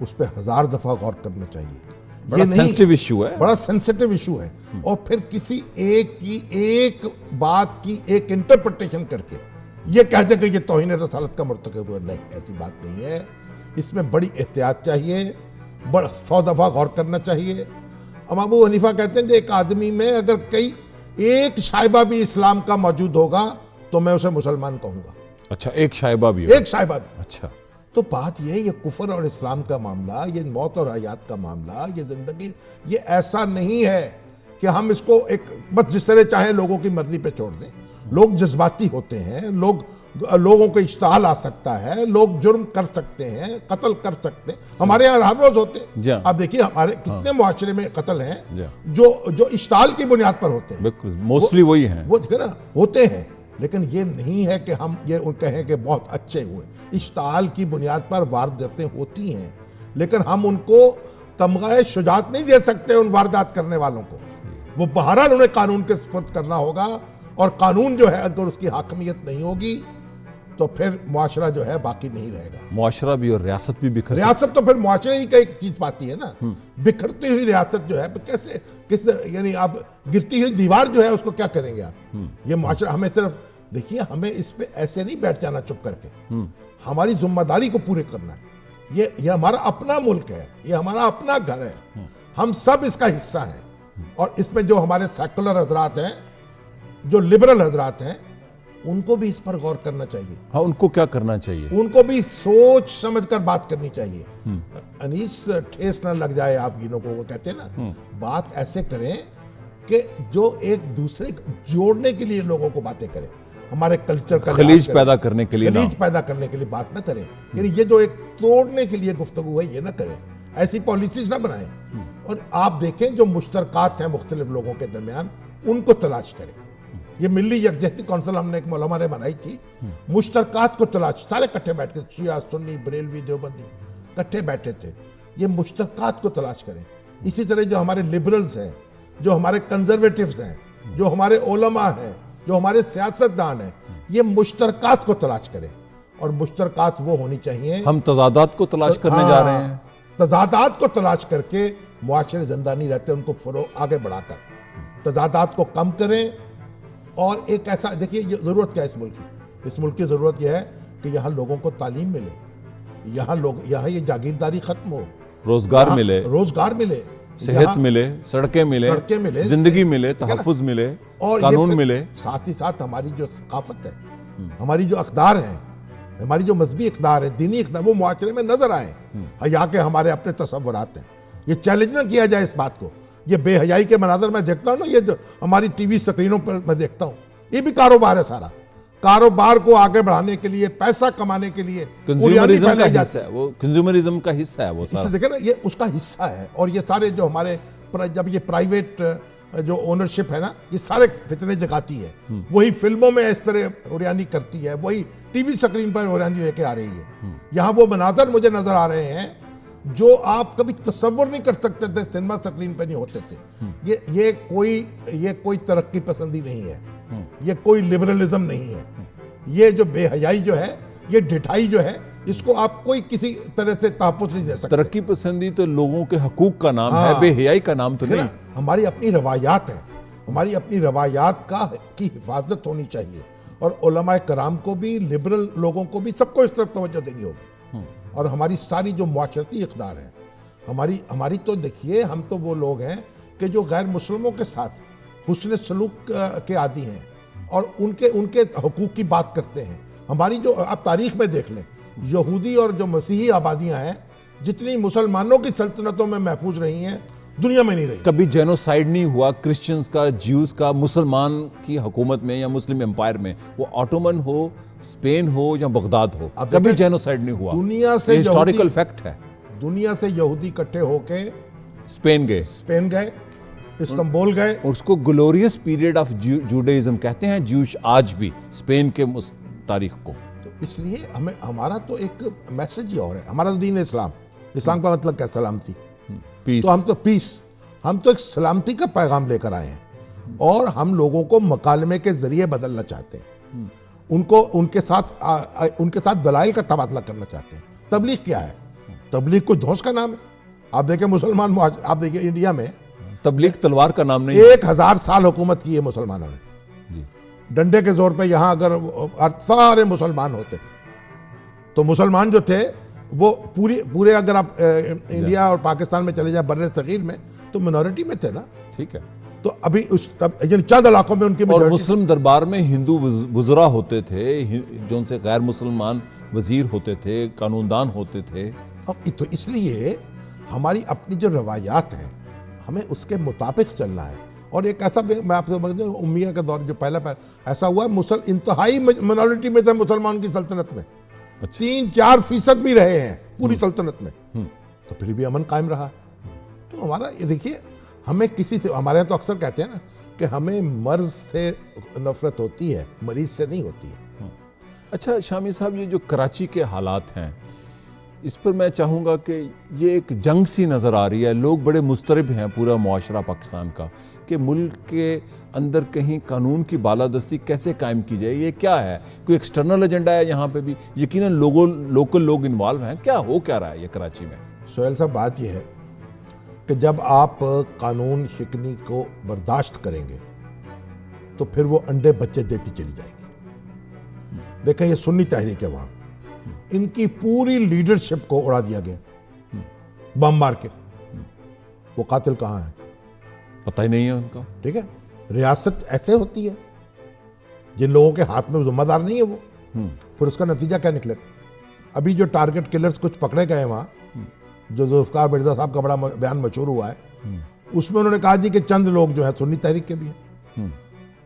उस पर 1000 दफा गौर करना चाहिए। बड़ा सेंसिटिव इशू है, बड़ा सेंसिटिव इशू है। और फिर किसी एक बात की एक इंटरप्रिटेशन करके ये कहते कि ये तौहीन रसालत का मर्तकब हुआ, नहीं, ऐसी बात नहीं है। इसमें बड़ी एहतियात चाहिए, बड़ा 100 दफा गौर करना चाहिए। अब अबू हनीफा कहते हैं कि एक आदमी में अगर कई एक शाइबा भी इस्लाम का मौजूद होगा तो मैं उसे मुसलमान कहूंगा। अच्छा, एक शाइबा भी, एक शाइबा भी। अच्छा, तो बात ये कुफर और इस्लाम का मामला, ये मौत और हयात का मामला, ये जिंदगी, ये ऐसा नहीं है कि हम इसको एक बस जिस तरह चाहे लोगों की मर्जी पे छोड़ दें। लोग जज्बाती होते हैं, लोगों को इश्ताल आ सकता है, लोग जुर्म कर सकते हैं, कत्ल कर सकते हैं, हमारे यहाँ हर रोज होते हैं। आप देखिए हमारे कितने मुआशरे में कत्ल हैं जो इश्ताल की बुनियाद पर होते हैं। बिल्कुल, मोस्टली वही हैं, वो देखिए ना, होते हैं। लेकिन ये नहीं है कि हम ये कहें कि बहुत अच्छे हुए। इश्ताल की बुनियाद पर वारदातें होती हैं, लेकिन हम उनको तमगाए शुजात नहीं दे सकते उन वारदात करने वालों को। वो बहरहाल उन्हें कानून के सुपुर्द करना होगा, और कानून जो है अगर उसकी हाकमियत नहीं होगी तो फिर मुआशरा जो है बाकी नहीं रहेगा। मुआशरा भी और रियासत भी बिखर, रियासत तो फिर मुआशरे ही का एक चीज पाती है ना। बिखरती हुई रियासत जो है कैसे यानी आप गिरती हुई दीवार जो है उसको क्या करेंगे आप। ये मुआशरा, हमें सिर्फ देखिए, हमें इस पे ऐसे नहीं बैठ जाना चुप करके, हमारी जिम्मेदारी को पूरे करना है। ये हमारा अपना मुल्क है, ये हमारा अपना घर है, हम सब इसका हिस्सा हैं। और इसमें जो हमारे सेकुलर हजरात हैं, जो लिबरल हजरात हैं, उनको भी इस पर गौर करना चाहिए। हाँ, उनको क्या करना चाहिए? उनको भी सोच समझ कर बात करनी चाहिए। अनीस, ठेस ना लग जाए आप गिनों को, वो कहते हैं ना, बात ऐसे करें कि जो एक दूसरे को जोड़ने के लिए लोगों को बातें करें, हमारे कल्चर का खलीज पैदा करने के लिए, खलीज पैदा करने के लिए बात ना करें। यानी ये जो एक तोड़ने के लिए गुफ्तगू है, ये ना करें, ऐसी पॉलिसीज ना बनाएं। और आप देखें जो मुश्तरकात हैं मुख्तलिफ लोगों के दरमियान, उनको तलाश करें। ये मिली यकजहती कौंसिल हमने एक मौलाना ने बनाई थी, मुश्तरकात को तलाश, सारे इकट्ठे बैठ के, शिया, सुन्नी, बरेलवी, देवबंदी इकट्ठे बैठे थे। ये मुश्तरकात को तलाश करें। इसी तरह जो हमारे लिबरल्स हैं, जो हमारे कंजर्वेटिव्स हैं, जो हमारे उलमा हैं, जो हमारे सियासतदान हैं, ये मुश्तरकात को तलाश करें। और मुश्तरकात वो होनी चाहिए, हम तजादात को तलाश करने जा रहे हैं। तजादात को तलाश करके मुआशरे जिंदा नहीं रहते, उनको फरोग आगे बढ़ाकर तजादात को कम करें। और एक ऐसा देखिए, ये जरूरत क्या है इस मुल्क की? इस मुल्क की जरूरत यह है कि यहाँ लोगों को तालीम मिले, यहाँ ये जागीरदारी खत्म हो, रोजगार मिले, सेहत मिले, सड़कें मिले, जिंदगी मिले, तहफ्फुज मिले, और कानून मिले। साथ ही साथ हमारी जो सकाफत है, हमारी जो अक़दार है, हमारी जो मजहबी इक़दार है, दीनी इक़दार, वो मुआशरे में नजर आए। हया के हमारे अपने तसव्वुरात हैं, ये चैलेंज ना किया जाए इस बात को। ये बेहयाई के मनाजर मैं देखता हूँ ना, ये जो हमारी टीवी स्क्रीनों पर मैं देखता हूँ, ये भी कारोबार है। सारा कारोबार को आगे बढ़ाने के लिए, पैसा कमाने के लिए कंज्यूमरिज्म का हिस्सा है वो, कंज्यूमरिज्म का हिस्सा है वो सारा। देखे ना, ये उसका हिस्सा है। और ये सारे जो हमारे जब ये प्राइवेट जो ओनरशिप है ना, ये सारे फितने जगाती है। वही फिल्मों में इस तरह उरियानी करती है, वही टीवी स्क्रीन पर उरियानी लेके आ रही है। यहाँ वो मनाजर मुझे नजर आ रहे हैं जो आप कभी तसव्वुर नहीं कर सकते थे, सिनेमा स्क्रीन पर नहीं होते थे। ये कोई तरक्की पसंदी नहीं है, ये कोई लिबरलिज्म नहीं है। ये जो बेहयाई जो है, ये ढिठाई जो है, इसको आप कोई किसी तरह से तहफ़्फ़ुज़ नहीं दे सकते। तरक्की पसंदी तो लोगों के हकूक का नाम है, बेहयाई का नाम तो नहीं। हमारी अपनी रवायात है, हमारी अपनी रवायात की हिफाजत होनी चाहिए। और उलमाए कराम को भी, लिबरल लोगों को भी, सबको इस तरफ तवज्जो देनी होगी। और हमारी सारी जो मुआशरती इक़दार है, हमारी तो देखिए, हम तो वो लोग हैं कि जो गैर मुस्लिमों के साथ हुस्न सलूक के आदी हैं और उनके हकूक़ की बात करते हैं। हमारी जो आप तारीख़ में देख लें, यहूदी और जो मसीही आबादियाँ हैं, जितनी मुसलमानों की सल्तनतों में महफूज रही हैं, दुनिया में नहीं रही। कभी जेनोसाइड नहीं हुआ क्रिश्चियंस का, ज्यूज का, मुसलमान की हुकूमत में या मुस्लिम एम्पायर में, वो ऑटोमन हो, स्पेन हो या बगदाद हो, कभी जेनोसाइड नहीं हुआ। दुनिया से हिस्टोरिकल फैक्ट है। दुनिया से यहूदी इकट्ठे होके स्पेन गए, इस्तांबुल गए। और उसको ग्लोरियस पीरियड ऑफ जूडाइज्म कहते हैं ज्यूश आज भी, स्पेन के उस तारीख को। तो इसलिए हमें, हमारा तो एक मैसेज ही और है, हमारा तो दीन इस्लाम का मतलब क्या, सलामती। पीस। तो हम तो एक सलामती का पैगाम लेकर आए हैं और हम लोगों को मकालमे के जरिए बदलना चाहते हैं, उनको उनके साथ दलाइल का तबादला करना चाहते हैं। तबलीग क्या है? तबलीग कोई धौंस का नाम है। आप देखें मुसलमान, आप देखिए इंडिया में तबलीग तलवार का नाम नहीं। 1000 साल हुकूमत की है मुसलमानों ने। डंडे के जोर पे यहां अगर सारे मुसलमान होते तो मुसलमान जो थे वो पूरे अगर आप इंडिया और पाकिस्तान में चले जाए बर्रे सगीर में तो मिनॉरिटी में थे ना। ठीक है। तो अभी चंद इलाकों में उनकी और मुस्लिम दरबार में हिंदू वज़रा होते थे, जो उनसे गैर मुसलमान वजीर होते थे, कानूनदान होते थे। तो इसलिए हमारी अपनी जो रवायात हैं हमें उसके मुताबिक चलना है। और एक ऐसा, मैं आपसे बताऊं, उम्मिया का दौर जो पहला ऐसा हुआ, इंतहाई मिनॉरिटी में थे मुसलमान की सल्तनत में। अच्छा। 3-4% भी रहे हैं पूरी सल्तनत में, तो फिर भी अमन कायम रहा। तो हमारा ये देखिए, हमें किसी से, हमारे यहाँ तो अक्सर कहते हैं ना कि हमें मर्ज से नफरत होती है, मरीज से नहीं होती है। अच्छा शामी साहब, ये जो कराची के हालात हैं इस पर मैं चाहूँगा कि ये एक जंग सी नज़र आ रही है। लोग बड़े मुस्तरब हैं, पूरा मुआशरा पाकिस्तान का, कि मुल्क के अंदर कहीं कानून की बालादस्ती कैसे कायम की जाए। ये क्या है? कोई एक्सटर्नल एजेंडा है यहाँ पे भी? यकीनन लोकल लोग इन्वॉल्व हैं। क्या रहा है ये कराची में? सोहेल साहब, बात यह है कि जब आप कानून शिकनी को बर्दाश्त करेंगे तो फिर वो अंडे बच्चे देती चली जाएगी। देखें, ये सुन्नी तहरीक है, वहाँ इनकी पूरी लीडरशिप को उड़ा दिया गया बम मार के। वो कातिल कहाँ है पता ही नहीं है उनका। ठीक है, रियासत ऐसे होती है, जिन लोगों के हाथ में जिम्मेदार नहीं है वो, फिर उसका नतीजा क्या निकलेगा? अभी जो टारगेट किलर्स कुछ पकड़े गए वहाँ, जो जुल्फकार मिर्जा साहब का बड़ा बयान मशहूर हुआ है, उसमें उन्होंने कहा जी कि चंद लोग जो है सुन्नी तहरीक के भी हैं।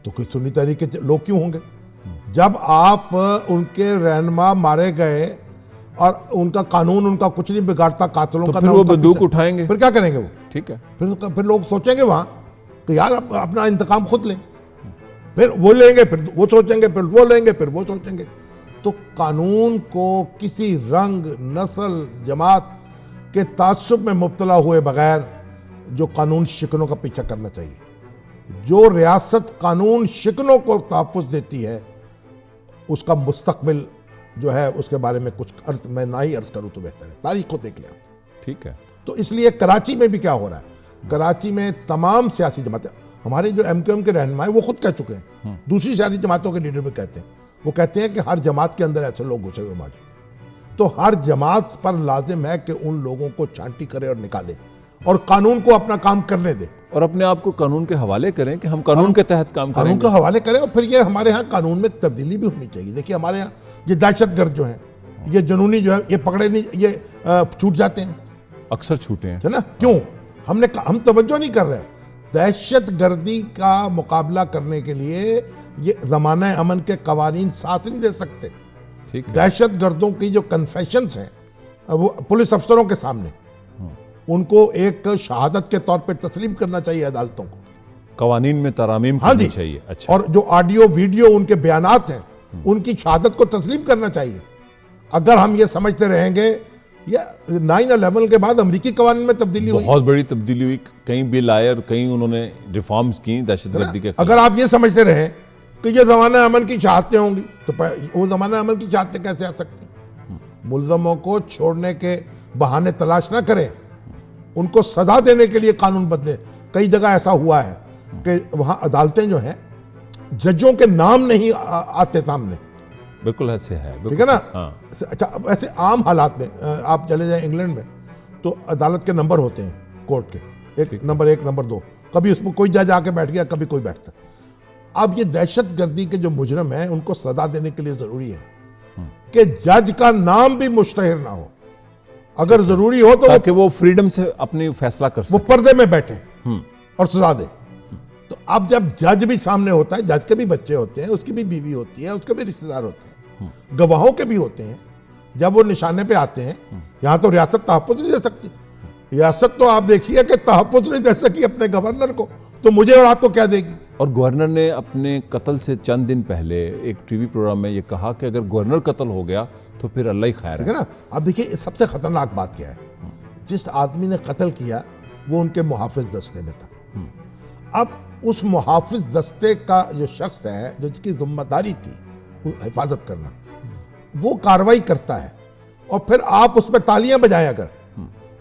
तो कोई सुन्नी तहरीक के लोग क्यों होंगे? जब आप उनके रहनुमा मारे गए और उनका कानून उनका कुछ नहीं बिगाड़ता, कातिलों तो का, फिर वो बंदूक उठाएंगे, फिर क्या करेंगे वो? ठीक है, फिर लोग सोचेंगे वहां कि यार अपना इंतकाम खुद लें, फिर वो लेंगे, फिर वो सोचेंगे, फिर वो लेंगे, फिर वो सोचेंगे। तो कानून को किसी रंग, नस्ल, जमात के तासुब में मुब्तला हुए बगैर जो कानून शिकनों का पीछा करना चाहिए। जो रियासत कानून शिकनों को तहफ़्फ़ुज़ देती है उसका मुस्तकबिल जो है उसके बारे में कुछ अर्थ मैं ना ही अर्ज करूं तो बेहतर है। तारीख को देख लें। ठीक है। तो इसलिए कराची में भी क्या हो रहा है, कराची में तमाम सियासी जमातें, हमारे जो MQM के रहनुमा हैं वो खुद कह चुके हैं, दूसरी सियासी जमातों के लीडर भी कहते हैं, वो कहते हैं कि हर जमात के अंदर ऐसे लोग घुसे हुए मौजूद हैं। तो हर जमात पर लाजिम है कि उन लोगों को छांटी करे और निकाले और कानून को अपना काम करने दे और अपने आप को कानून के हवाले करें कि हम कानून के तहत काम करें, कानून के हवाले करें। और फिर ये हमारे यहाँ कानून में तब्दीली भी होनी चाहिए। देखिए, हमारे यहाँ ये दहशतगर्द जो हैं, ये जुनूनी जो है, ये पकड़े नहीं, ये छूट जाते हैं, अक्सर छूटे हैं, है ना? क्यों? हम तवज्जो नहीं कर रहे। दहशतगर्दी का मुकाबला करने के लिए ये ज़माना अमन के कवानीन साथ नहीं दे सकते। दहशतगर्दों की जो कन्फेशंस हैं वो पुलिस अफसरों के सामने, उनको एक शहादत के तौर पे तस्लीम करना चाहिए अदालतों को, कवानीन में तरामीम करनी चाहिए। अच्छा। और जो ऑडियो वीडियो उनके बयानात हैं उनकी शहादत को तस्लीम करना चाहिए। अगर हम ये समझते रहेंगे, या 9/11 के बाद अमेरिकी कवानीन में तब्दीली हुई, बहुत बड़ी तब्दीली हुई, कई बिल आए और कई उन्होंने रिफॉर्म्स की दहशतगर्दी के। अगर आप ये समझते रहे कि ये ज़माना अमन की शहादतें होंगी तो वो ज़माना अमन की शहादतें कैसे आ सकती? मुल्ज़मों को छोड़ने के बहाने तलाश ना करें, उनको सजा देने के लिए कानून बदले। कई जगह ऐसा हुआ है कि वहां अदालतें जो हैं, जजों के नाम नहीं आते सामने। बिल्कुल ऐसे है, ठीक है ना? हाँ। अच्छा, ऐसे आम हालात में आप चले जाएं इंग्लैंड में तो अदालत के नंबर होते हैं कोर्ट के, एक नंबर 1, नंबर 2, कभी उसमें कोई जज आके बैठ गया, कभी कोई बैठता। अब ये दहशतगर्दी के जो मुजरम हैं उनको सजा देने के लिए जरूरी है कि जज का नाम भी मुश्तहर ना हो। अगर जरूरी हो तो ताकि वो फ्रीडम से अपनी फैसला कर सके, वो पर्दे में बैठे और सजा दे। तो अब जब जज भी सामने होता है, जज के भी बच्चे होते हैं, उसकी भी बीवी होती है, उसके भी रिश्तेदार होते हैं, गवाहों के भी होते हैं, जब वो निशाने पे आते हैं, यहां तो रियासत तहफ्फुज़ नहीं दे सकती। रियासत तो आप देखिए कि तहफ्फुज़ नहीं दे सकी अपने गवर्नर को, तो मुझे और आपको क्या देगी। और गवर्नर ने अपने कत्ल से चंद दिन पहले एक टीवी प्रोग्राम में ये कहा कि अगर गवर्नर कत्ल हो गया तो फिर अल्लाह ही खैर है ना। अब देखिए सबसे खतरनाक बात क्या है, जिस आदमी ने कत्ल किया वो उनके मुहाफिज दस्ते में था। अब उस मुहाफिज दस्ते का जो शख्स है, जो जिसकी जिम्मेदारी थी हिफाजत करना, वो कार्रवाई करता है और फिर आप उस पर तालियां बजाएं अगर,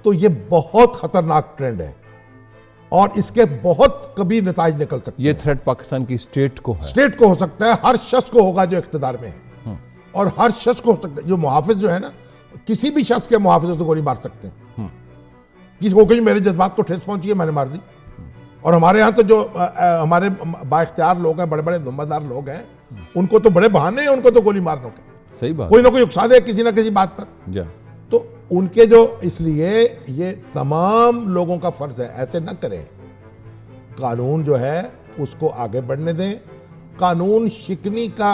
तो ये बहुत खतरनाक ट्रेंड है और इसके बहुत कभी नताइज निकल सकते हैं। ये थ्रेट पाकिस्तान की स्टेट को है, स्टेट को हो सकता है, हर शख्स को होगा जो इख्तिदार में है, और हर शख्स को हो सकता है। जो मुहाफिज जो है ना, किसी भी शख्स के मुहाफिज तो गोली मार सकते हैं। किसी को कहीं मेरे जज्बात को ठेस पहुंची है, मैंने मार दी। और हमारे यहाँ तो जो हमारे बाइख्तियार लोग हैं, बड़े बड़े जिम्मेदार लोग हैं, उनको तो बड़े बहाने हैं उनको तो गोली मारने के। सही बात, कोई ना कोई उकसा दे किसी ना किसी बात पर जा। तो उनके जो, इसलिए ये तमाम लोगों का फर्ज है, ऐसे न करें। कानून जो है उसको आगे बढ़ने दें, कानून शिकनी का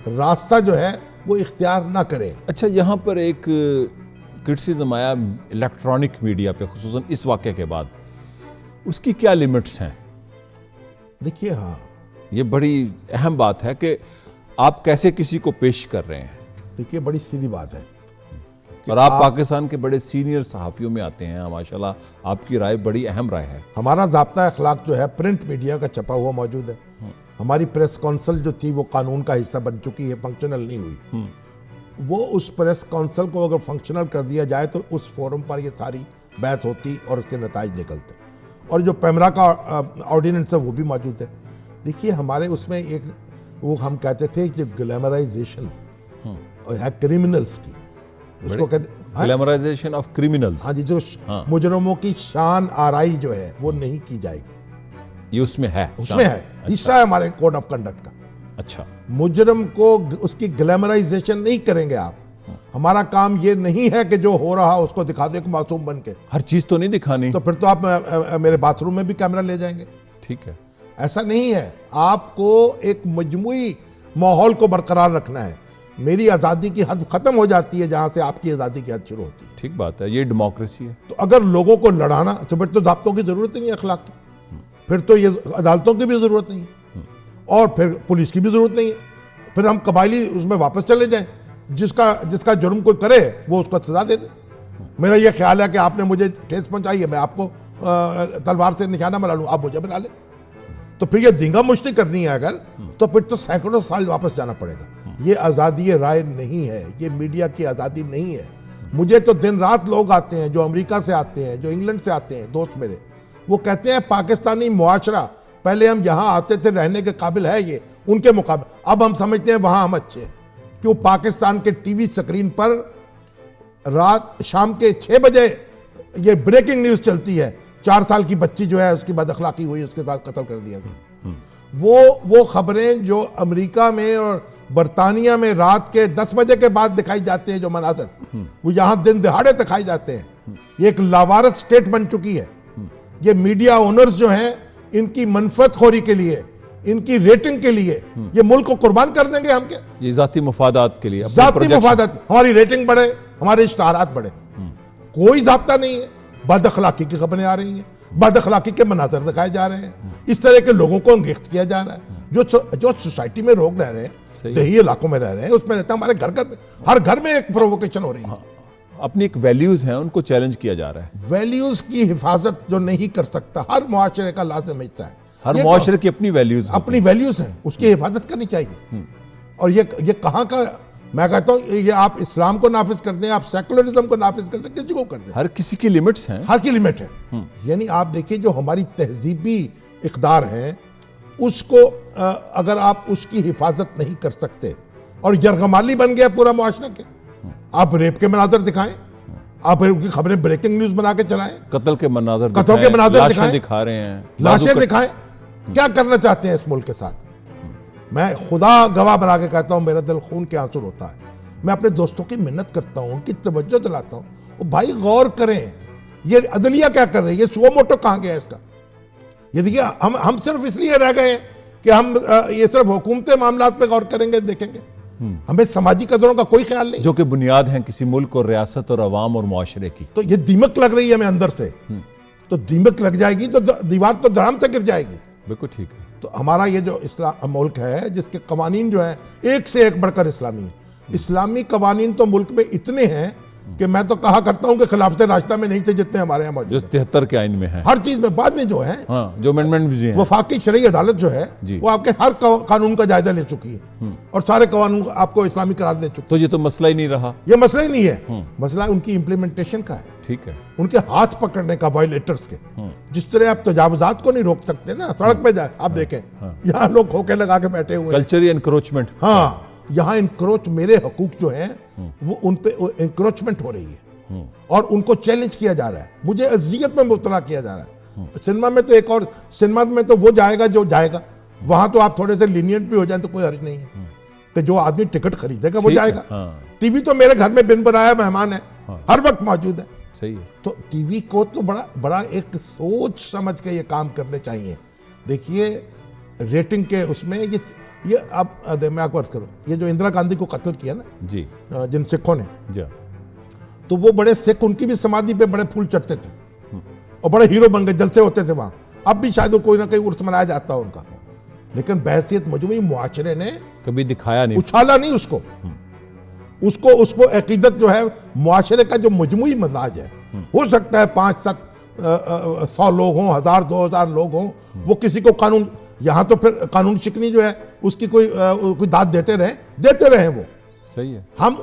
रास्ता जो है वो इख्तियार ना करें। अच्छा, यहाँ पर एक क्रिटिसिज्म आया इलेक्ट्रॉनिक मीडिया पे, खुसूसन इस वाक़े के बाद, उसकी क्या लिमिट्स हैं? देखिए, हाँ, ये बड़ी अहम बात है कि आप कैसे किसी को पेश कर रहे हैं। देखिए, बड़ी सीधी बात है। और आप पाकिस्तान के बड़े सीनियर सहाफ़ियों में आते हैं, माशाल्लाह, आपकी राय बड़ी अहम राय है। हमारा ज़ाब्ता अखलाक जो है प्रिंट मीडिया का छपा हुआ मौजूद है। हमारी प्रेस काउंसिल जो थी वो कानून का हिस्सा बन चुकी है, फंक्शनल नहीं हुई। वो उस प्रेस काउंसिल को अगर फंक्शनल कर दिया जाए तो उस फोरम पर ये सारी बहस होती और उसके नताइज निकलते। और जो पैमरा का ऑर्डिनेंस है वो भी मौजूद है। देखिए, हमारे उसमें एक वो हम कहते थे जो ग्लैमराइजेशन है क्रिमिनल्स की, उसको कहते ग्लैमराइजेशन ऑफ क्रिमिनल्स। हाँ जी, जो मुजरमों की शान आराई जो है वो नहीं की जाएगी। ये उसमें है, उसमें है, हिस्सा है हमारे कोड ऑफ कंडक्ट का। अच्छा, मुजरम को उसकी ग्लैमराइजेशन नहीं करेंगे आप। हमारा काम ये नहीं है कि जो हो रहा उसको दिखा दे मासूम बन के। हर चीज तो नहीं दिखानी, तो फिर तो आप मेरे बाथरूम में भी कैमरा ले जाएंगे। ठीक है, ऐसा नहीं है। आपको एक मजमूई माहौल को बरकरार रखना है। मेरी आज़ादी की हद खत्म हो जाती है जहां से आपकी आज़ादी की हद शुरू होती है। ठीक बात है, ये डेमोक्रेसी है। तो अगर लोगों को लड़ाना, तो फिर तो ज़ाब्तों की ज़रूरत ही नहीं, अखलाक की, फिर तो ये अदालतों की भी ज़रूरत नहीं है और फिर पुलिस की भी ज़रूरत नहीं है। फिर हम कबायली उसमें वापस चले जाएं। जिसका जुर्म कोई करे वो उसको सजा दे दे। मेरा ये ख्याल है कि आपने मुझे ठेस पहुंचाई है, मैं आपको तलवार से निशाना बना लूँ, आप मुझे बना ले। तो फिर ये दींगा मुश्ती करनी है अगर, तो फिर तो सैकड़ों साल वापस जाना पड़ेगा। ये आज़ादी राय नहीं है, ये मीडिया की आज़ादी नहीं है। मुझे तो दिन रात लोग आते हैं, जो अमेरिका से आते हैं, जो इंग्लैंड से आते हैं, दोस्त मेरे, वो कहते हैं पाकिस्तानी मुआशरा, पहले हम यहाँ आते थे रहने के काबिल है ये उनके मुकाबले, अब हम समझते हैं वहाँ हम अच्छे हैं। क्यों? पाकिस्तान के टीवी स्क्रीन पर रात शाम के 6 बजे ये ब्रेकिंग न्यूज़ चलती है, 4 साल की बच्ची जो है उसकी बदअखलाकी हुई, उसके साथ कत्ल कर दिया गया। वो खबरें जो अमेरिका में और बरतानिया में रात के 10 बजे के बाद दिखाई जाते हैं, जो मनाजर वो यहाँ दिन दिहाड़े दिखाई जाते हैं। ये एक लावारस स्टेट बन चुकी है। ये मीडिया ओनर्स जो हैं, इनकी मनफतखोरी के लिए, इनकी रेटिंग के लिए ये मुल्क को कुर्बान कर देंगे हम क्या? ये जाती मुफादात के लिए, जाती मुफादात, हमारी रेटिंग बढ़े, हमारे इश्तहारात बढ़े। कोई ज़ाब्ता नहीं है। बदअखलाकी की खबरें आ रही हैं, बदअखलाकी के मनाजर दिखाए जा रहे हैं, इस तरह के लोगों को अंगेख्त किया जा रहा है। जो सोसाइटी में लोग रह रहे हैं, देही इलाकों में रह रहे हैं, उसमें रहता है, हमारे घर में हर घर में एक प्रोवोकेशन हो रही है। अपनी एक वैल्यूज हैं, उनको चैलेंज किया जा रहा है। वैल्यूज की हिफाजत जो नहीं कर सकता, हर मुआशरे का लाज़िम हिस्सा है। हर मुआशरे की अपनी वैल्यूज हैं, उसकी हिफाजत करनी चाहिए। और ये कहाँ का, मैं कहता हूँ, ये आप इस्लाम को नाफिज कर दें, आप सेकुलरिज्म को नाफिज कर दें, किसी को कर दें, हर किसी की लिमिट्स हैं, हर की लिमिट है। यानी आप देखिए, जो हमारी तहजीबी इक़दार हैं, उसको अगर आप उसकी हिफाजत नहीं कर सकते और यरगमाली बन गया पूरा मुआशरा के, आप रेप के मनाजर दिखाएं, आप उनकी खबरें ब्रेकिंग न्यूज बना के चलाएं, कत्ल के मनाजर दिखा रहे हैं, लाशें दिखाएं। क्या करना चाहते हैं इस मुल्क के साथ? मैं खुदा गवाह बना के कहता हूं, मेरा दिल खून के आंसू रोता है। मैं अपने दोस्तों की मिन्नत करता हूं, उनकी तवज्जो दिलाता हूं, भाई गौर करें, ये अदलिया क्या कर रही है, सुओ मोटो कहां गया इसका? ये देखिए, हम सिर्फ इसलिए रह गए कि हम ये सिर्फ हुकूमती मामलात पे गौर करेंगे, देखेंगे। हमें समाजी कदरों का कोई ख्याल नहीं। जो कि बुनियाद हैं किसी मुल्क और रियासत और अवाम और मुआशरे की। तो ये दीमक लग रही है हमें अंदर से, तो दीमक लग जाएगी तो दीवार तो धड़ाम से गिर जाएगी। बिल्कुल ठीक है। तो हमारा ये जो इस्लाम मुल्क है जिसके कवानीन जो है एक से एक बढ़कर इस्लामी है। इस्लामी कवानीन तो मुल्क में इतने हैं कि मैं तो कहा करता हूं कि खिलाफत रास्ता में नहीं थे जितने हमारे यहाँ मौजूद जो 73 के आइन में है, हर चीज में। बाद में जो है हाँ, जो अमेंडमेंट भी हैं, वफाकी शरई अदालत जो है जी। वो आपके हर कानून का जायजा ले चुकी है और सारे कानून आपको इस्लामी करार दे चुकी तो ये तो मसला ही नहीं रहा। है। ये मसला ही नहीं है, मसला उनकी इंप्लीमेंटेशन का है, ठीक है। उनके हाथ पकड़ने का, वायलेटर्स के। जिस तरह आप तजावुजात को नहीं रोक सकते ना, सड़क पे जाए आप देखें यहाँ लोग खोखे लगा के बैठे हुए हैं। कल्चरल एनक्रोचमेंट, हाँ, यहाँ इंक्रोच, मेरे हकूक जो हैं वो उन पे इंक्रोचमेंट हो रही है और उनको चैलेंज किया जा रहा है, मुझे अजियत में मुब्तला किया जा रहा है। सिनेमा में तो एक और, सिनेमा में तो वो जाएगा जो जाएगा, वहां तो आप थोड़े से लीनियंट भी हो जाए तो कोई हर्ज नहीं है कि जो आदमी टिकट खरीदेगा वो जाएगा। टीवी तो मेरे घर में बिन बनाया मेहमान है, हर वक्त मौजूद है। सही है। तो टीवी को तो बड़ा बड़ा एक सोच समझ के ये काम करने चाहिए। देखिए रेटिंग के उसमें ये अब मैं आपको अर्ज करूं, ये जो इंदिरा गांधी को कत्ल किया ना जी, जिन सिखों ने, जी, तो वो बड़े सिख उनकी भी समाधि पे बड़े फूल चढ़ते थे और बड़े हीरो बन गए, जलसे होते थे वहां। अब भी शायद कोई ना कोई उर्स मनाया जाता है उनका, लेकिन बहसियत मजमूई मुआशरे ने कभी दिखाया नहीं, उछाला नहीं उसको अकीदत जो है मुआशरे का जो मजमूई मजाज है। हो सकता है 500-700 लोग हों, 1000-2000 लोग हों, वो किसी को कानून, यहाँ तो फिर कानून शिकनी जो है उसकी कोई दाद देते रहे वो। सही है। हम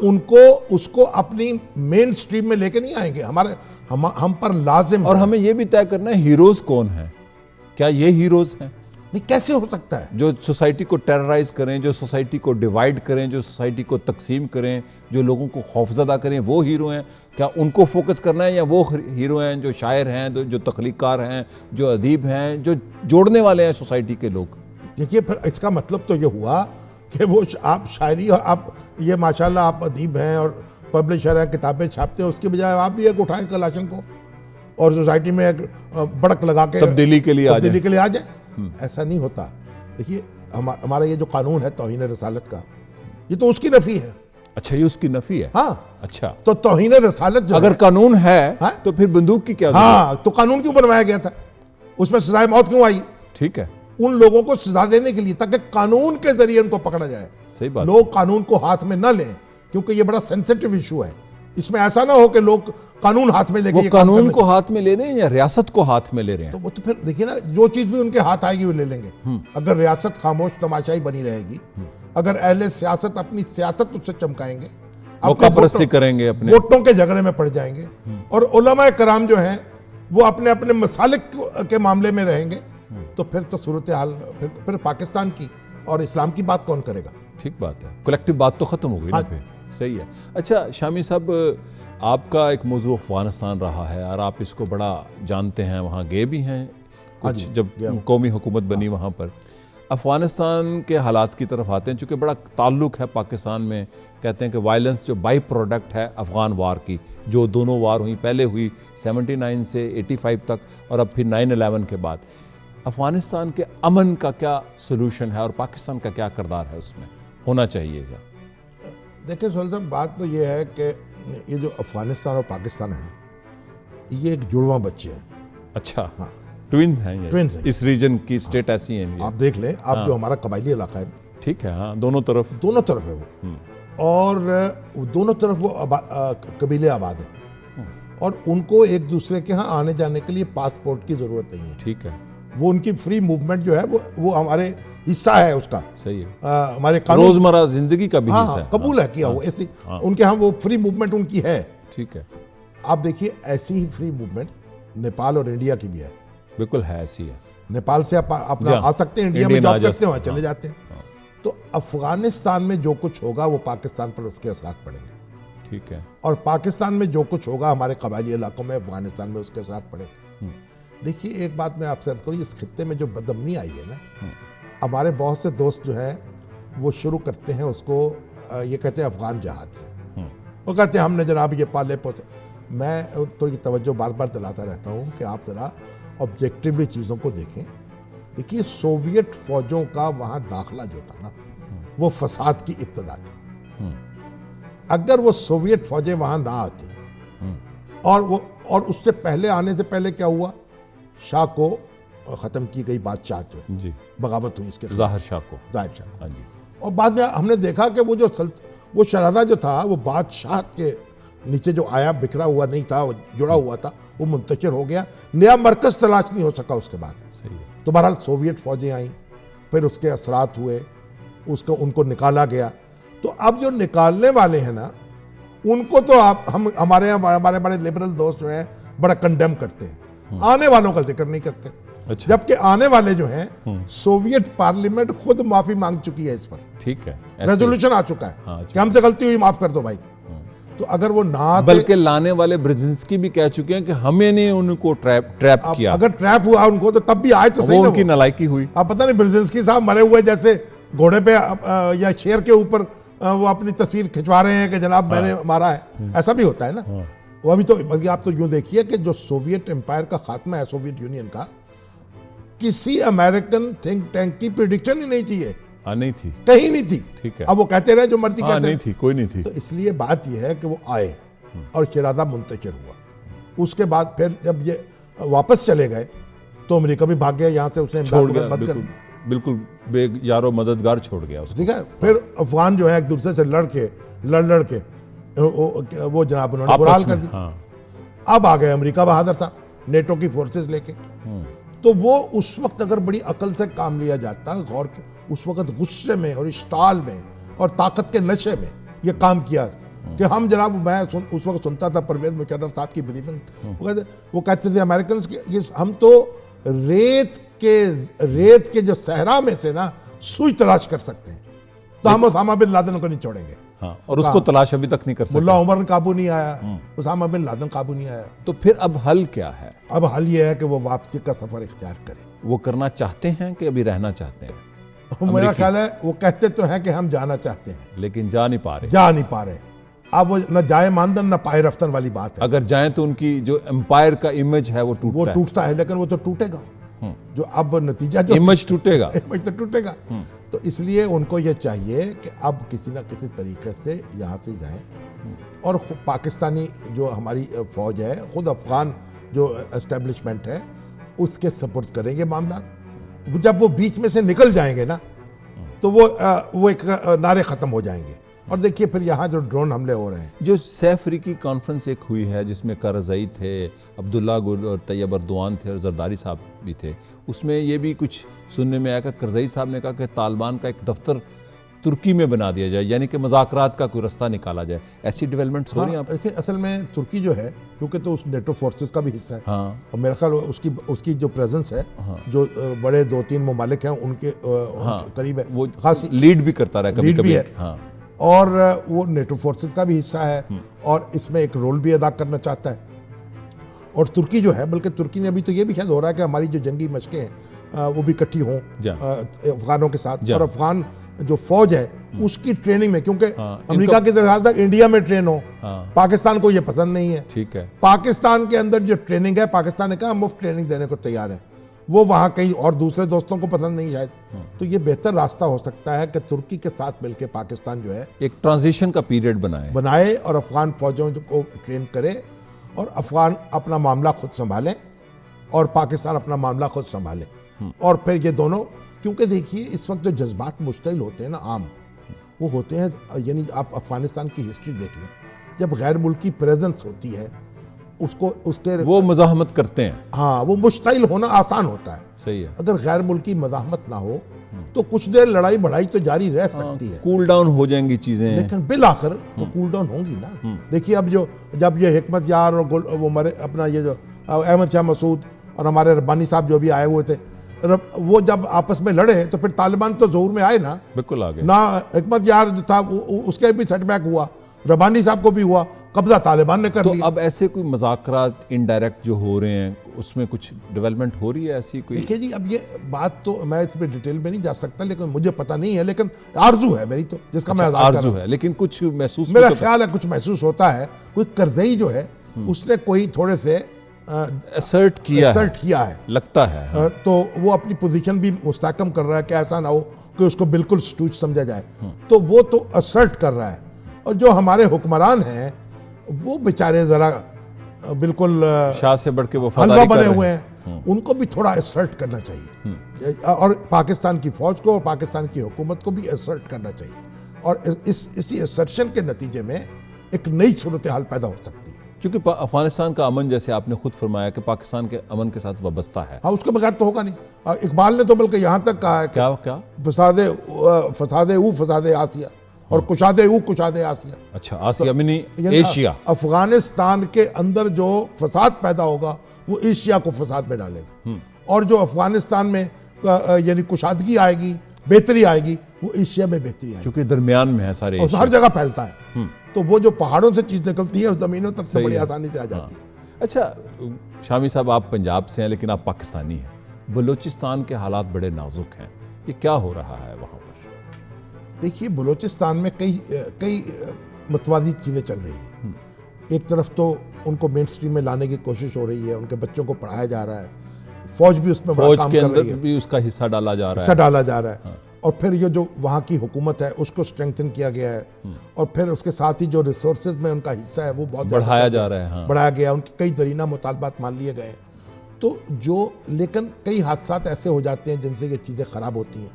उसको अपनी मेन स्ट्रीम में लेके नहीं आएंगे, हम पर लाजिम और हमें यह भी तय करना है हीरोज कौन है, क्या ये हीरोज हैं? नहीं, कैसे हो सकता है? जो सोसाइटी को टेरराइज करें, जो सोसाइटी को डिवाइड करें, जो सोसाइटी को तकसीम करें, जो लोगों को खौफजदा करें, वो हीरो हैं? क्या उनको फोकस करना है, या वो हीरो हैं जो शायर हैं, जो तख्लीकार हैं, जो अदीब हैं, जो जोड़ने वाले हैं सोसाइटी के लोग? देखिए, फिर इसका मतलब तो ये हुआ कि वो आप शायरी, आप ये माशाल्लाह आप अदीब हैं और पब्लिशर हैं, किताबें छापते हैं, उसके बजाय आप भी एक उठाएं कलाशन को और सोसाइटी में एक बड़क लगा के तब्दीली के लिए आ जाए। ऐसा नहीं होता। देखिए हमारा ये जो कानून है तौहीन रसालत का, ये तो उसकी नफी है। अच्छा, ये उसकी नफी है? हाँ। अच्छा, तो तौहीन रसालत जो अगर कानून है हा? तो फिर बंदूक की क्या? हाँ, तो कानून क्यों बनवाया गया था? उसमें सजाए मौत क्यों आई? ठीक है, उन लोगों को सजा देने के लिए, ताकि कानून के जरिए उनको पकड़ा जाए। सही बात। लोग कानून को हाथ में न लें, क्योंकि ये बड़ा सेंसिटिव इशू है। इसमें ऐसा ना हो कि लोग कानून हाथ में लेके, वो कानून को हाथ में ले रहे हैं या रियासत को हाथ में ले रहे हैं? तो वो तो फिर देखिए ना, जो चीज भी उनके हाथ आएगी वो ले लेंगे। अगर रियासत खामोश तमाशाई बनी रहेगी, अगर अहले सियासत अपनी सियासत उससे चमकाएंगे, मौकापरस्ती करेंगे, अपने वोटों के झगड़े में पड़ जाएंगे, और उलमा कराम जो हैं वो अपने अपने मसालिक के मामले में रहेंगे, तो फिर तो सूरत हाल फिर पाकिस्तान की और इस्लाम की बात कौन करेगा? ठीक बात है, कलेक्टिव बात तो खत्म हो गई ना फिर। सही है। अच्छा शामी साहब, आपका एक मौजू अफगानिस्तान रहा है और आप इसको बड़ा जानते हैं, वहाँ गए भी हैं कुछ, जब कौमी हुकूमत बनी वहाँ पर। अफ़गानिस्तान के हालात की तरफ आते हैं, चूँकि बड़ा ताल्लुक़ है पाकिस्तान में, कहते हैं कि वायलेंस जो बाई प्रोडक्ट है अफ़गान वार की, जो दोनों वार हुई, पहले हुई 79 से 85 तक और अब फिर 9/11 के बाद, अफ़गानिस्तान के अमन का क्या सोल्यूशन है और पाकिस्तान का क्या किरदार है उसमें, होना चाहिए क्या? देखिए सोहेल साहब, बात तो ये है कि ये जो अफ़गानिस्तान और पाकिस्तान है, ये एक जुड़वा बच्चे हैं। अच्छा, हाँ, ट्विन्स हैं ये? ट्विन्स हैं। इस रीजन की स्टेट ऐसी है आप देख लें, आप जो हमारा कबायली इलाका है ना, ठीक है, हाँ, दोनों तरफ है वो, और दोनों तरफ वो कबीले आबाद हैं, और उनको एक दूसरे के यहाँ आने जाने के लिए पासपोर्ट की जरूरत नहीं है। ठीक है, वो उनकी फ्री मूवमेंट जो है वो हमारे हिस्सा है उसका। सही है, हमारे रोजमर्रा जिंदगी का भी हिस्सा है। कबूल है किया वो ऐसे, उनके यहाँ वो फ्री मूवमेंट उनकी है। ठीक है, आप देखिए ऐसी ही फ्री मूवमेंट नेपाल और इंडिया की भी है। बिल्कुल है, ऐसी है। नेपाल से आप अपना आ सकते हैं, इंडिया में जॉब करते हैं, वहाँ चले जाते हैं। तो अफगानिस्तान में जो कुछ होगा वो पाकिस्तान पर उसके असरात पड़ेंगे। ठीक है, और पाकिस्तान में जो कुछ होगा हमारे कबायली इलाकों में, अफगानिस्तान में उसके असरात पड़ेंगे। देखिए एक बात मैं आपसे अर्ज करूँ, इस खित्ते में जो बदअमनी आई है ना, हमारे बहुत से दोस्त जो है वो शुरू करते हैं उसको, ये कहते हैं अफगान जहाज से। वो कहते हैं हमने जनाब ये पाले पोसे। मैं तो ये तवज्जो बार बार दिलाता रहता हूँ कि आप ज़रा ऑब्जेक्टिवली चीज़ों को देखें। देखिए सोवियत फ़ौजों का वहाँ दाखिला जो था ना, वो फसाद की इब्तदा थी। अगर वो सोवियत फौजें वहां ना आती और उससे पहले आने से पहले क्या हुआ, शाह को खत्म की गई बादशाह जो है, जी, बगावत हुई इसके ज़ाहिर शाह को। जाहिर शाह। हाँ जी। और बाद में हमने देखा कि वो शहजादा जो था वो बादशाह के नीचे जो आया, बिखरा हुआ नहीं था, वो जुड़ा हुआ था, वो मुंतशिर हो गया, नया मरकज तलाश नहीं हो सका उसके बाद। सही है। तो बहरहाल सोवियत फौजें आई, फिर उसके असरात हुए, उनको निकाला गया। तो अब जो निकालने वाले हैं ना, उनको तो हम हमारे बड़े लिबरल दोस्त जो हैं बड़ा कंडेम करते हैं, आने वालों का जिक्र नहीं करते। अच्छा। जबकि आने वाले जो हैं, सोवियत पार्लियामेंट खुद माफी मांग चुकी है इस पर, ठीक है, रेजोल्यूशन आ चुका है। हाँ, कि हमसे गलती हुई, माफ कर दो भाई। तो अगर वो ना आते, बल्कि लाने वाले ब्रेजिंस्की भी कह चुके हैं कि हमें ने उनको ट्रैप किया। अगर ट्रैप हुआ उनको तो तब भी आए तो सही वो ना। उनकी नालायकी हुई। आप पता नहीं ब्रेजिंस्की साहब मरे हुए जैसे घोड़े पे या शेर के ऊपर वो अपनी तस्वीर खिंचवा रहे हैं कि जनाब मैंने मारा है, ऐसा भी होता है ना। वो अभी तो बल्कि आप तो यूं देखिए कि जो सोवियत एम्पायर का खात्मा है, सोवियत यूनियन का, किसी अमेरिकन थिंक टैंक की प्रिडिक्शन ही नहीं चाहिए। हाँ, नहीं थी, कहीं नहीं थी। ठीक है। अब वो कहते रहे जो मर्जी हाँ, कहते नहीं रहे। थी, कोई नहीं थी। तो इसलिए बात यह है कि वो आए और शहजादा मुंतशिर हुआ। उसके बाद फिर जब ये वापस चले गए तो अमेरिका भी भाग गया यहाँ से, उसने छोड़ गया, बंद कर दी। बिल्कुल बेयारो मददगार छोड़ गया उसको। ठीक है। फिर अफगान जो है एक दूसरे से लड़ के वो जनाब उन्होंने बुराल कर दी। हाँ। अब आ गए अमेरिका बहादुर साहब नेटो की फोर्सेस लेके। तो वो उस वक्त अगर बड़ी अकल से काम लिया जाता, गौर के, उस वक्त गुस्से में और इश्ताल में और ताकत के नशे में ये काम किया कि हम जनाब, मैं उस वक्त सुनता था परवेज मुशर्रफ साहब की ब्रीफिंग, वो कहते थे अमेरिकन के हम तो रेत के जो सहरा में से ना सुई तलाश कर सकते हैं, तो हम उसामा बिन लादेन को नहीं छोड़ेंगे। हाँ, और उसको तलाश अभी तक नहीं कर सकते। मुल्ला उमर काबू नहीं आया, उसामा बिन लादेन काबू नहीं आया। तो फिर अब हल क्या है? अब हल ये है कि वो वापसी का सफर इख्तियार करें। वो करना चाहते हैं कि अभी रहना चाहते हैं? मेरा ख्याल है वो कहते तो हैं कि हम जाना चाहते हैं, लेकिन जा नहीं पा रहे। अब वो न जाए मानदन न पाए रफ्तन वाली बात है। अगर जाएं तो उनकी जो एम्पायर का इमेज है वो टूटता है, लेकिन वो तो टूटेगा। जो अब नतीजा जो इमेज टूटेगा, इमेज तो टूटेगा। तो इसलिए उनको ये चाहिए कि अब किसी ना किसी तरीके से यहाँ से जाएं और पाकिस्तानी जो हमारी फौज है, खुद अफगान जो एस्टेब्लिशमेंट है, उसके सपोर्ट करेंगे मामला। जब वो बीच में से निकल जाएंगे ना, तो वो एक नारे खत्म हो जाएंगे। और देखिए फिर यहाँ जो ड्रोन हमले हो रहे हैं, जो सैफ अफ्रीकी कॉन्फ्रेंस एक हुई है जिसमें करज़ई थे, अब्दुल्ला गुल और तैयब अर्दवान थे और जरदारी साहब भी थे, उसमें ये भी कुछ सुनने में आया कि करज़ई साहब ने कहा कि तालिबान का एक दफ्तर तुर्की में बना दिया जाए, यानी कि मज़ाकरात का कोई रास्ता निकाला जाए। ऐसी डेवलपमेंट्स हो रही हैं? देखिए असल में तुर्की जो है, क्योंकि तो उस नेटो फोर्सेस का भी हिस्सा है। हाँ। और मेरा ख्याल उसकी जो प्रेजेंस है, जो बड़े 2-3 ममालिक हैं उनके करीब है, वो खासी लीड भी करता रहा कभी कभी। हाँ। और वो नेटो फोर्सेस का भी हिस्सा है और इसमें एक रोल भी अदा करना चाहता है। और तुर्की जो है, बल्कि तुर्की ने अभी तो ये भी शायद हो रहा है कि हमारी जो जंगी मशकें हैं वो भी इकट्ठी हों अफगानों के साथ, और अफगान जो फौज है उसकी ट्रेनिंग में, क्योंकि अमेरिका की तरह तक इंडिया में ट्रेन हो, पाकिस्तान को ये पसंद नहीं है। ठीक है। पाकिस्तान के अंदर जो ट्रेनिंग है, पाकिस्तान ने कहा मुफ्त ट्रेनिंग देने को तैयार है, वो वहाँ कहीं और दूसरे दोस्तों को पसंद नहीं शायद। तो ये बेहतर रास्ता हो सकता है कि तुर्की के साथ मिलकर पाकिस्तान जो है एक ट्रांजिशन का पीरियड बनाए और अफगान फौजों को ट्रेन करे और अफगान अपना मामला खुद संभालें और पाकिस्तान अपना मामला खुद संभाले। और फिर ये दोनों, क्योंकि देखिए इस वक्त जो जज्बात मुश्तिल होते हैं ना आम, वो होते हैं, यानी आप अफगानिस्तान की हिस्ट्री देख लें, जब गैर मुल्की प्रेजेंस होती है उसके वो मज़ाहमत करते हैं। हाँ, वो मुश्तिल होना आसान होता है। सही है। अगर गैर मुल्की मज़ाहमत ना हो तो कुछ देर लड़ाई बढ़ाई तो जारी रह सकती है, कूल डाउन हो जाएंगी चीजें, लेकिन बिल आखिर तो कूल डाउन होंगी ना। देखिए अब जब ये हिकमत यार और वो मरे अपना ये जो अहमद शाह मसूद और हमारे रब्बानी साहब जो भी आए हुए थे, वो जब आपस में लड़े तो फिर तालिबान तो जोर में आए ना। बिल्कुल आ गए ना। हिकमत यार जो था उसके भी सेटबैक हुआ, रब्बानी साहब को भी हुआ, कब्जा तालिबान ने कर लिया। तो अब ऐसे कोई मज़ाकरात इनडायरेक्ट जो हो रहे हैं, उसमें कुछ डेवलपमेंट हो रही है ऐसी कोई? देखिए जी, अब ये बात तो मैं इस पर डिटेल में नहीं जा सकता, लेकिन मुझे पता नहीं है, लेकिन आर्जू है मेरी तो, जिसका मैं आर्जू है, लेकिन कुछ महसूस, मेरा ख्याल है कुछ महसूस होता है। कोई करज़ई जो है उसने कोई थोड़े से असर्ट किया है लगता है। तो वो अपनी पोजीशन भी मुस्तहकम कर रहा है कि ऐसा ना हो कि उसको बिल्कुल स्टूज समझा जाए। तो वो तो असर्ट कर रहा है, और जो हमारे हुक्मरान हैं वो बेचारे जरा बिल्कुल शाह से बढ़ के हलवा वफादारी बने कर हुए रहे हैं, उनको भी थोड़ा असर्ट करना चाहिए और पाकिस्तान की फौज को और पाकिस्तान की हुकूमत को भी असर्ट करना चाहिए और इसी असर्शन के नतीजे में एक नई सूरत हाल पैदा हो सकती है। क्योंकि अफगानिस्तान का अमन, जैसे आपने खुद फरमाया कि पाकिस्तान के अमन के साथ वाबस्ता है। हाँ, उसके बगैर तो होगा नहीं। इकबाल ने तो बल्कि यहाँ तक कहा है क्या क्या फसादे आसिया और कुशादे आसिया। अच्छा, आसिया मिनी यानी एशिया। अफगानिस्तान के अंदर जो फसाद पैदा होगा वो एशिया को फसाद में डालेगा और जो अफगानिस्तान में यानी कुशादगी आएगी, बेहतरी आएगी, वो एशिया में बेहतरी आएगी, क्योंकि दरमियान में है सारे और हर जगह फैलता है। तो वो जो पहाड़ों से चीज निकलती है जमीनों तक से बड़ी आसानी से आ जाती है। अच्छा शामी साहब, आप पंजाब से हैं लेकिन आप पाकिस्तानी हैं। बलूचिस्तान के हालात बड़े नाजुक हैं, ये क्या हो रहा है वहाँ पर? देखिए, बलूचिस्तान में कई मतवादी चीज़ें चल रही हैं। एक तरफ तो उनको मेन स्ट्रीम में लाने की कोशिश हो रही है, उनके बच्चों को पढ़ाया जा रहा है, फौज भी उसमें बड़ा काम कर रही है, फौज के अंदर भी उसका हिस्सा डाला जा रहा है। और फिर ये जो वहाँ की हुकूमत है उसको स्ट्रेंथन किया गया है और फिर उसके साथ ही जो रिसोर्सेज में उनका हिस्सा है वो बहुत बढ़ाया जा रहा है। बढ़ाया गया, उनके कई दरीना मुतालबात मान लिए गए। तो लेकिन कई हादसात ऐसे हो जाते हैं जिनसे ये चीज़ें ख़राब होती हैं।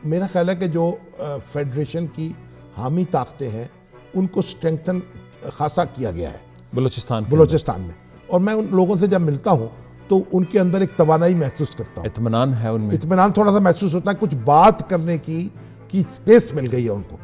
मेरा ख्याल है कि जो फेडरेशन की हामी ताकतें हैं उनको स्ट्रेंथन खासा किया गया है बलूचिस्तान में। और मैं उन लोगों से जब मिलता हूँ तो उनके अंदर एक तवानाई महसूस करता हूँ, इत्मीनान है उनमें, इत्मीनान थोड़ा सा महसूस होता है, कुछ बात करने की स्पेस मिल गई है उनको।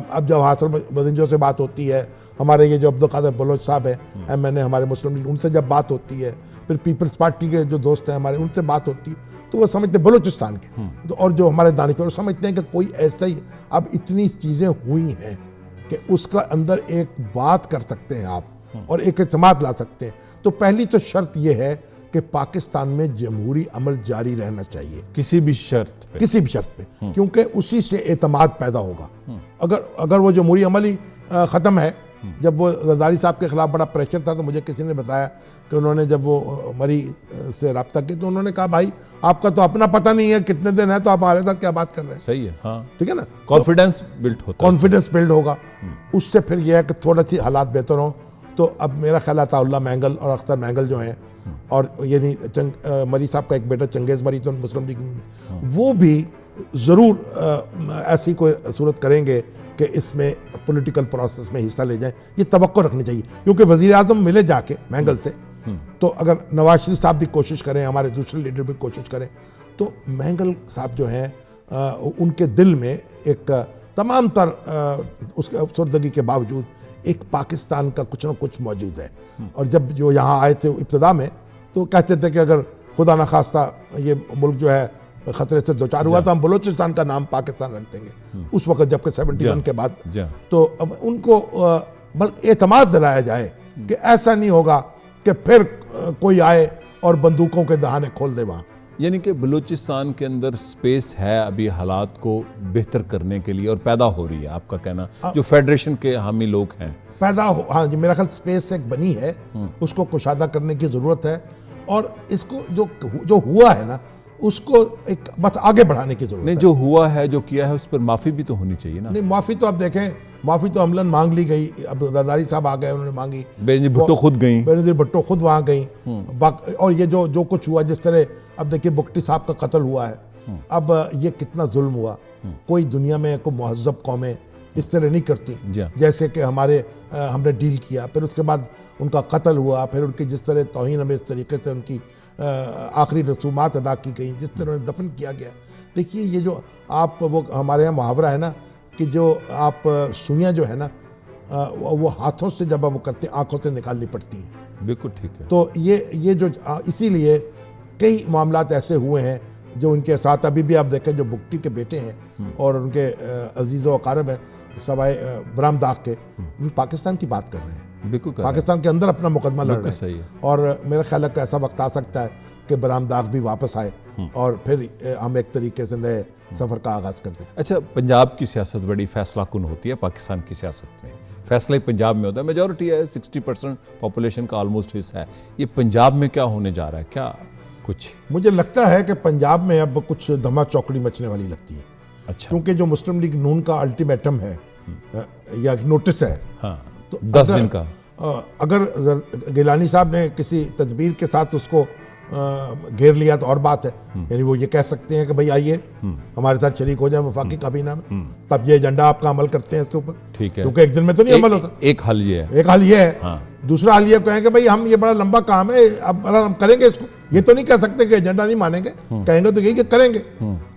अब जब हासिल बदिंजों से बात होती है, हमारे ये जो अब्दुल कादिर बलोच साहब हैं MNA हमारे मुस्लिम लीग, उनसे जब बात होती है, फिर पीपल्स पार्टी के जो दोस्त हैं हमारे, उनसे बात होती है, तो वो समझते बलूचिस्तान के तो, और जो हमारे दानिशवर समझते हैं कि कोई ऐसा ही, अब इतनी चीज़ें हुई हैं कि उसका अंदर एक बात कर सकते हैं आप और एक इत्मीनान ला सकते हैं। तो पहली तो शर्त यह है कि पाकिस्तान में जमहूरी अमल जारी रहना चाहिए किसी भी शर्त पे, क्योंकि उसी से एतमाद पैदा होगा। अगर वो जमहूरी अमल ही ख़त्म है, जब वो जरदारी साहब के खिलाफ बड़ा प्रेशर था तो मुझे किसी ने बताया कि उन्होंने जब वो मरी से रब्ता किया तो उन्होंने कहा, भाई आपका तो अपना पता नहीं है कितने दिन है, तो आप हमारे साथ क्या बात कर रहे हैं। सही है, हाँ ठीक है ना, कॉन्फिडेंस बिल्ड होगा। उससे फिर यह है कि थोड़ा सी हालात बेहतर हों। तो अब मेरा ख्याल है अताउल्लाह मैंगल और अख्तर मैंगल जो हैं, और यानी मरी साहब का एक बेटा चंगेज़ मरी तो मुस्लिम लीग वो भी ज़रूर ऐसी कोई सूरत करेंगे कि इसमें पॉलिटिकल प्रोसेस में हिस्सा ले जाएं, ये तवक्को रखनी चाहिए। क्योंकि वज़ीर आज़म मिले जाके मैंगल से, तो अगर नवाज शरीफ साहब भी कोशिश करें, हमारे दूसरे लीडर भी कोशिश करें, तो मैंगल साहब जो हैं उनके दिल में एक तमाम तर उसके अफसरदगी के बावजूद एक पाकिस्तान का कुछ ना कुछ मौजूद है। और जब जो यहाँ आए थे इब्तिदा में तो कहते थे कि अगर खुदा न खास्ता ये मुल्क जो है खतरे से दो चार हुआ तो हम बलूचिस्तान का नाम पाकिस्तान रख देंगे। उस वक्त जबकि 71 के बाद, तो अब उनको बल्कि एतमाद दिलाया जाए कि ऐसा नहीं होगा कि फिर कोई आए और बंदूकों के दहाने खोल दे वहाँ। यानी कि बलूचिस्तान के अंदर स्पेस है अभी हालात को बेहतर करने के लिए और पैदा हो रही है, आपका कहना, जो फेडरेशन के हामी लोग हैं हाँ जी, मेरा ख्याल स्पेस एक बनी है, उसको कुशादा करने की ज़रूरत है और इसको जो हुआ है ना उसको एक बस आगे बढ़ाने की जरूरत है। जो हुआ है, जो किया है, उस पर माफ़ी भी तो होनी चाहिए ना। नहीं, माफ़ी तो आप देखें, माफ़ी तो अमलन मांग ली गई, अब जरदारी साहब आ गए, उन्होंने मांगी, बेनज़ीर भुट्टो खुद गई, बेनज़ीर भुट्टो खुद वहाँ गई। और ये जो कुछ हुआ, जिस तरह अब देखिए बुगटी साहब का कत्ल हुआ है, अब ये कितना जुल्म हुआ। कोई दुनिया में कोई महज़्ज़ब कौमें इस तरह नहीं करती जैसे कि हमने डील किया, फिर उसके बाद उनका कत्ल हुआ, फिर उनकी जिस तरह तौहीन हमें इस तरीके से उनकी आखिरी रसूमात अदा की गई, जिस तरह दफन किया गया। देखिए ये जो आप वो हमारे यहाँ मुहावरा है ना कि जो आप सुइयाँ जो है ना वो हाथों से जब वो करते हैं आंखों से निकालनी पड़ती हैं। बिल्कुल ठीक है। तो ये जो इसीलिए कई मामलात ऐसे हुए हैं जो उनके साथ अभी भी आप देखें, जो बुगटी के बेटे हैं और उनके अजीज़ व अकारब हैं सवाए बरामदाग के, पाकिस्तान की बात कर रहे हैं, बिल्कुल पाकिस्तान के अंदर अपना मुकदमा लड़ रहे हैं। और मेरा ख्याल है कि ऐसा वक्त आ सकता है कि बरामदाग भी वापस आए और फिर हम एक तरीके से नए सफ़र का आगाज़ कर दें। अच्छा, पंजाब की सियासत बड़ी फैसला कुन होती है पाकिस्तान की सियासत में, फैसला ही पंजाब में होता है, मेजॉरिटी है, 60% पॉपुलेशन का ऑलमोस्ट हिस्सा है। ये पंजाब में क्या होने जा रहा है, क्या कुछ? मुझे लगता है कि पंजाब में अब कुछ धमा चौकड़ी मचने वाली लगती है। अच्छा। क्योंकि जो मुस्लिम लीग नून का अल्टीमेटम है या नोटिस है, हाँ, तो 10 दिन का। अगर गिलानी साहब ने किसी तदबीर के साथ उसको घेर लिया तो और बात है, यानी वो ये कह सकते हैं कि भाई आइए हमारे साथ शरीक हो जाए वफाकी काबीना में, तब ये एजेंडा आपका अमल करते हैं इसके ऊपर। ठीक है, क्योंकि एक दिन में तो नहीं अमल होता। एक हल ये है, एक हल ये है। हाँ। दूसरा हल ये कहेंगे भाई हम ये बड़ा लंबा काम है, अब अगर हम करेंगे इसको, ये तो नहीं कह सकते कि एजेंडा नहीं मानेंगे, कहेंगे तो यही कि करेंगे।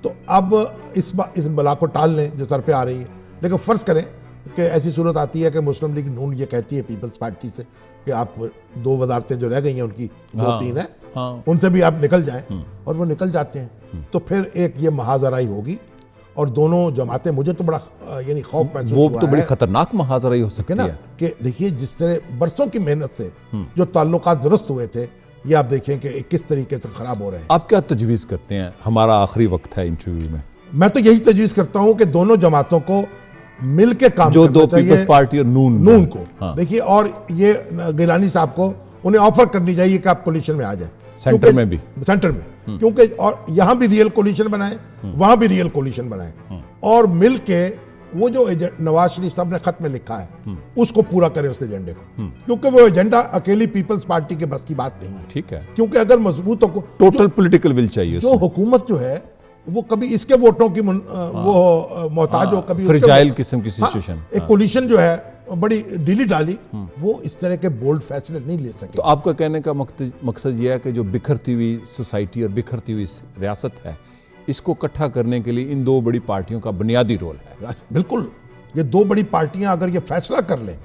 तो अब इस बला को टाल लें जो सर पे आ रही है। लेकिन फर्ज करें कि ऐसी सूरत आती है कि मुस्लिम लीग नून ये कहती है पीपल्स पार्टी से कि आप 2 वजारतें जो रह गई हैं उनकी 2-3 है, हाँ। उनसे भी आप निकल जाएं, और वो निकल जाते हैं, तो फिर एक ये महाजराई होगी और दोनों जमातें, मुझे तो बड़ा यानी खौफ महसूस वो हुआ तो बड़ी है खतरनाक महाजराई हो सकती ना है कि देखिए जिस तरह बरसों की मेहनत से जो ताल्लुकात दुरुस्त हुए थे, ये आप देखें कि किस तरीके से खराब हो रहे हैं। आप क्या तजवीज़ करते हैं? हमारा आखिरी वक्त है इंटरव्यू में। मैं तो यही तजवीज़ करता हूं कि दोनों जमातों को मिल के काम जो करना दो चाहिए, पीपल्स पार्टी और नून को। हाँ। देखिए, और ये गिलानी साहब को उन्हें ऑफर करनी चाहिए कि आप कोलिशन में आ जाए, सेंटर में भी, सेंटर में, क्योंकि और यहां भी रियल कोलिशन बनाए, वहां भी रियल कोलिशन बनाए, और मिल के वो जो नवाज शरीफ साहब ने खत में लिखा है उसको पूरा करें उस एजेंडे को, क्योंकि वो एजेंडा अकेली पीपल्स पार्टी के बस की बात नहीं है। ठीक है, क्योंकि अगर मजबूत हो, टोटल पॉलिटिकल विल चाहिए। जो हुकूमत जो है वो कभी इसके वोटों की वो मोहताज हो, कभी फ्रिजाइल किस्म की सिचुएशन। एक कोलिशन जो है बड़ी ढीली डाली, वो इस तरह के बोल्ड फैसले नहीं ले सके। तो आपका कहने का मकसद यह है कि जो बिखरती हुई सोसाइटी और बिखरती हुई रियासत है, इसको इकट्ठा करने के लिए इन 2 बड़ी पार्टियों का बुनियादी रोल है। बिल्कुल, ये 2 बड़ी पार्टियां अगर ये फैसला कर लें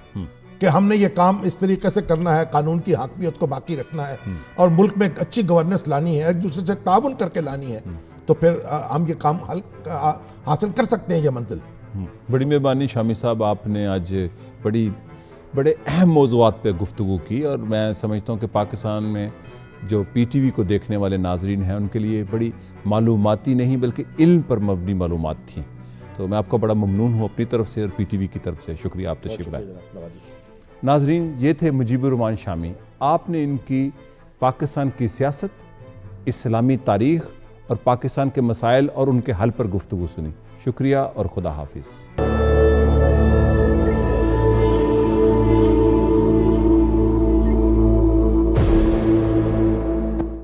कि हमने ये काम इस तरीके से करना है, कानून की हाकमियत को बाकी रखना है और मुल्क में एक अच्छी गवर्नेंस लानी है, एक दूसरे से ताउन करके लानी है, तो फिर हम ये काम हासिल कर सकते हैं, ये मंजिल। बड़ी मेहरबानी शामी साहब, आपने आज बड़े अहम मौज़ूआत पे गुफ्तगू की, और मैं समझता हूँ कि पाकिस्तान में जो PTV को देखने वाले नाजरीन हैं उनके लिए बड़ी मालूमाती नहीं बल्कि इल्म पर मबनी मालूमात थी। तो मैं आपका बड़ा ममनून हूँ अपनी तरफ से और PTV की तरफ से। शुक्रिया, आप तशरीफ़ लाए। नाजरीन, ये थे मुजीबुर रहमान शामी। आपने इनकी पाकिस्तान की सियासत, इस्लामी तारीख़ और पाकिस्तान के मसाइल और उनके हल पर गुफ्तगू सुनी। शुक्रिया और खुदा हाफिज़।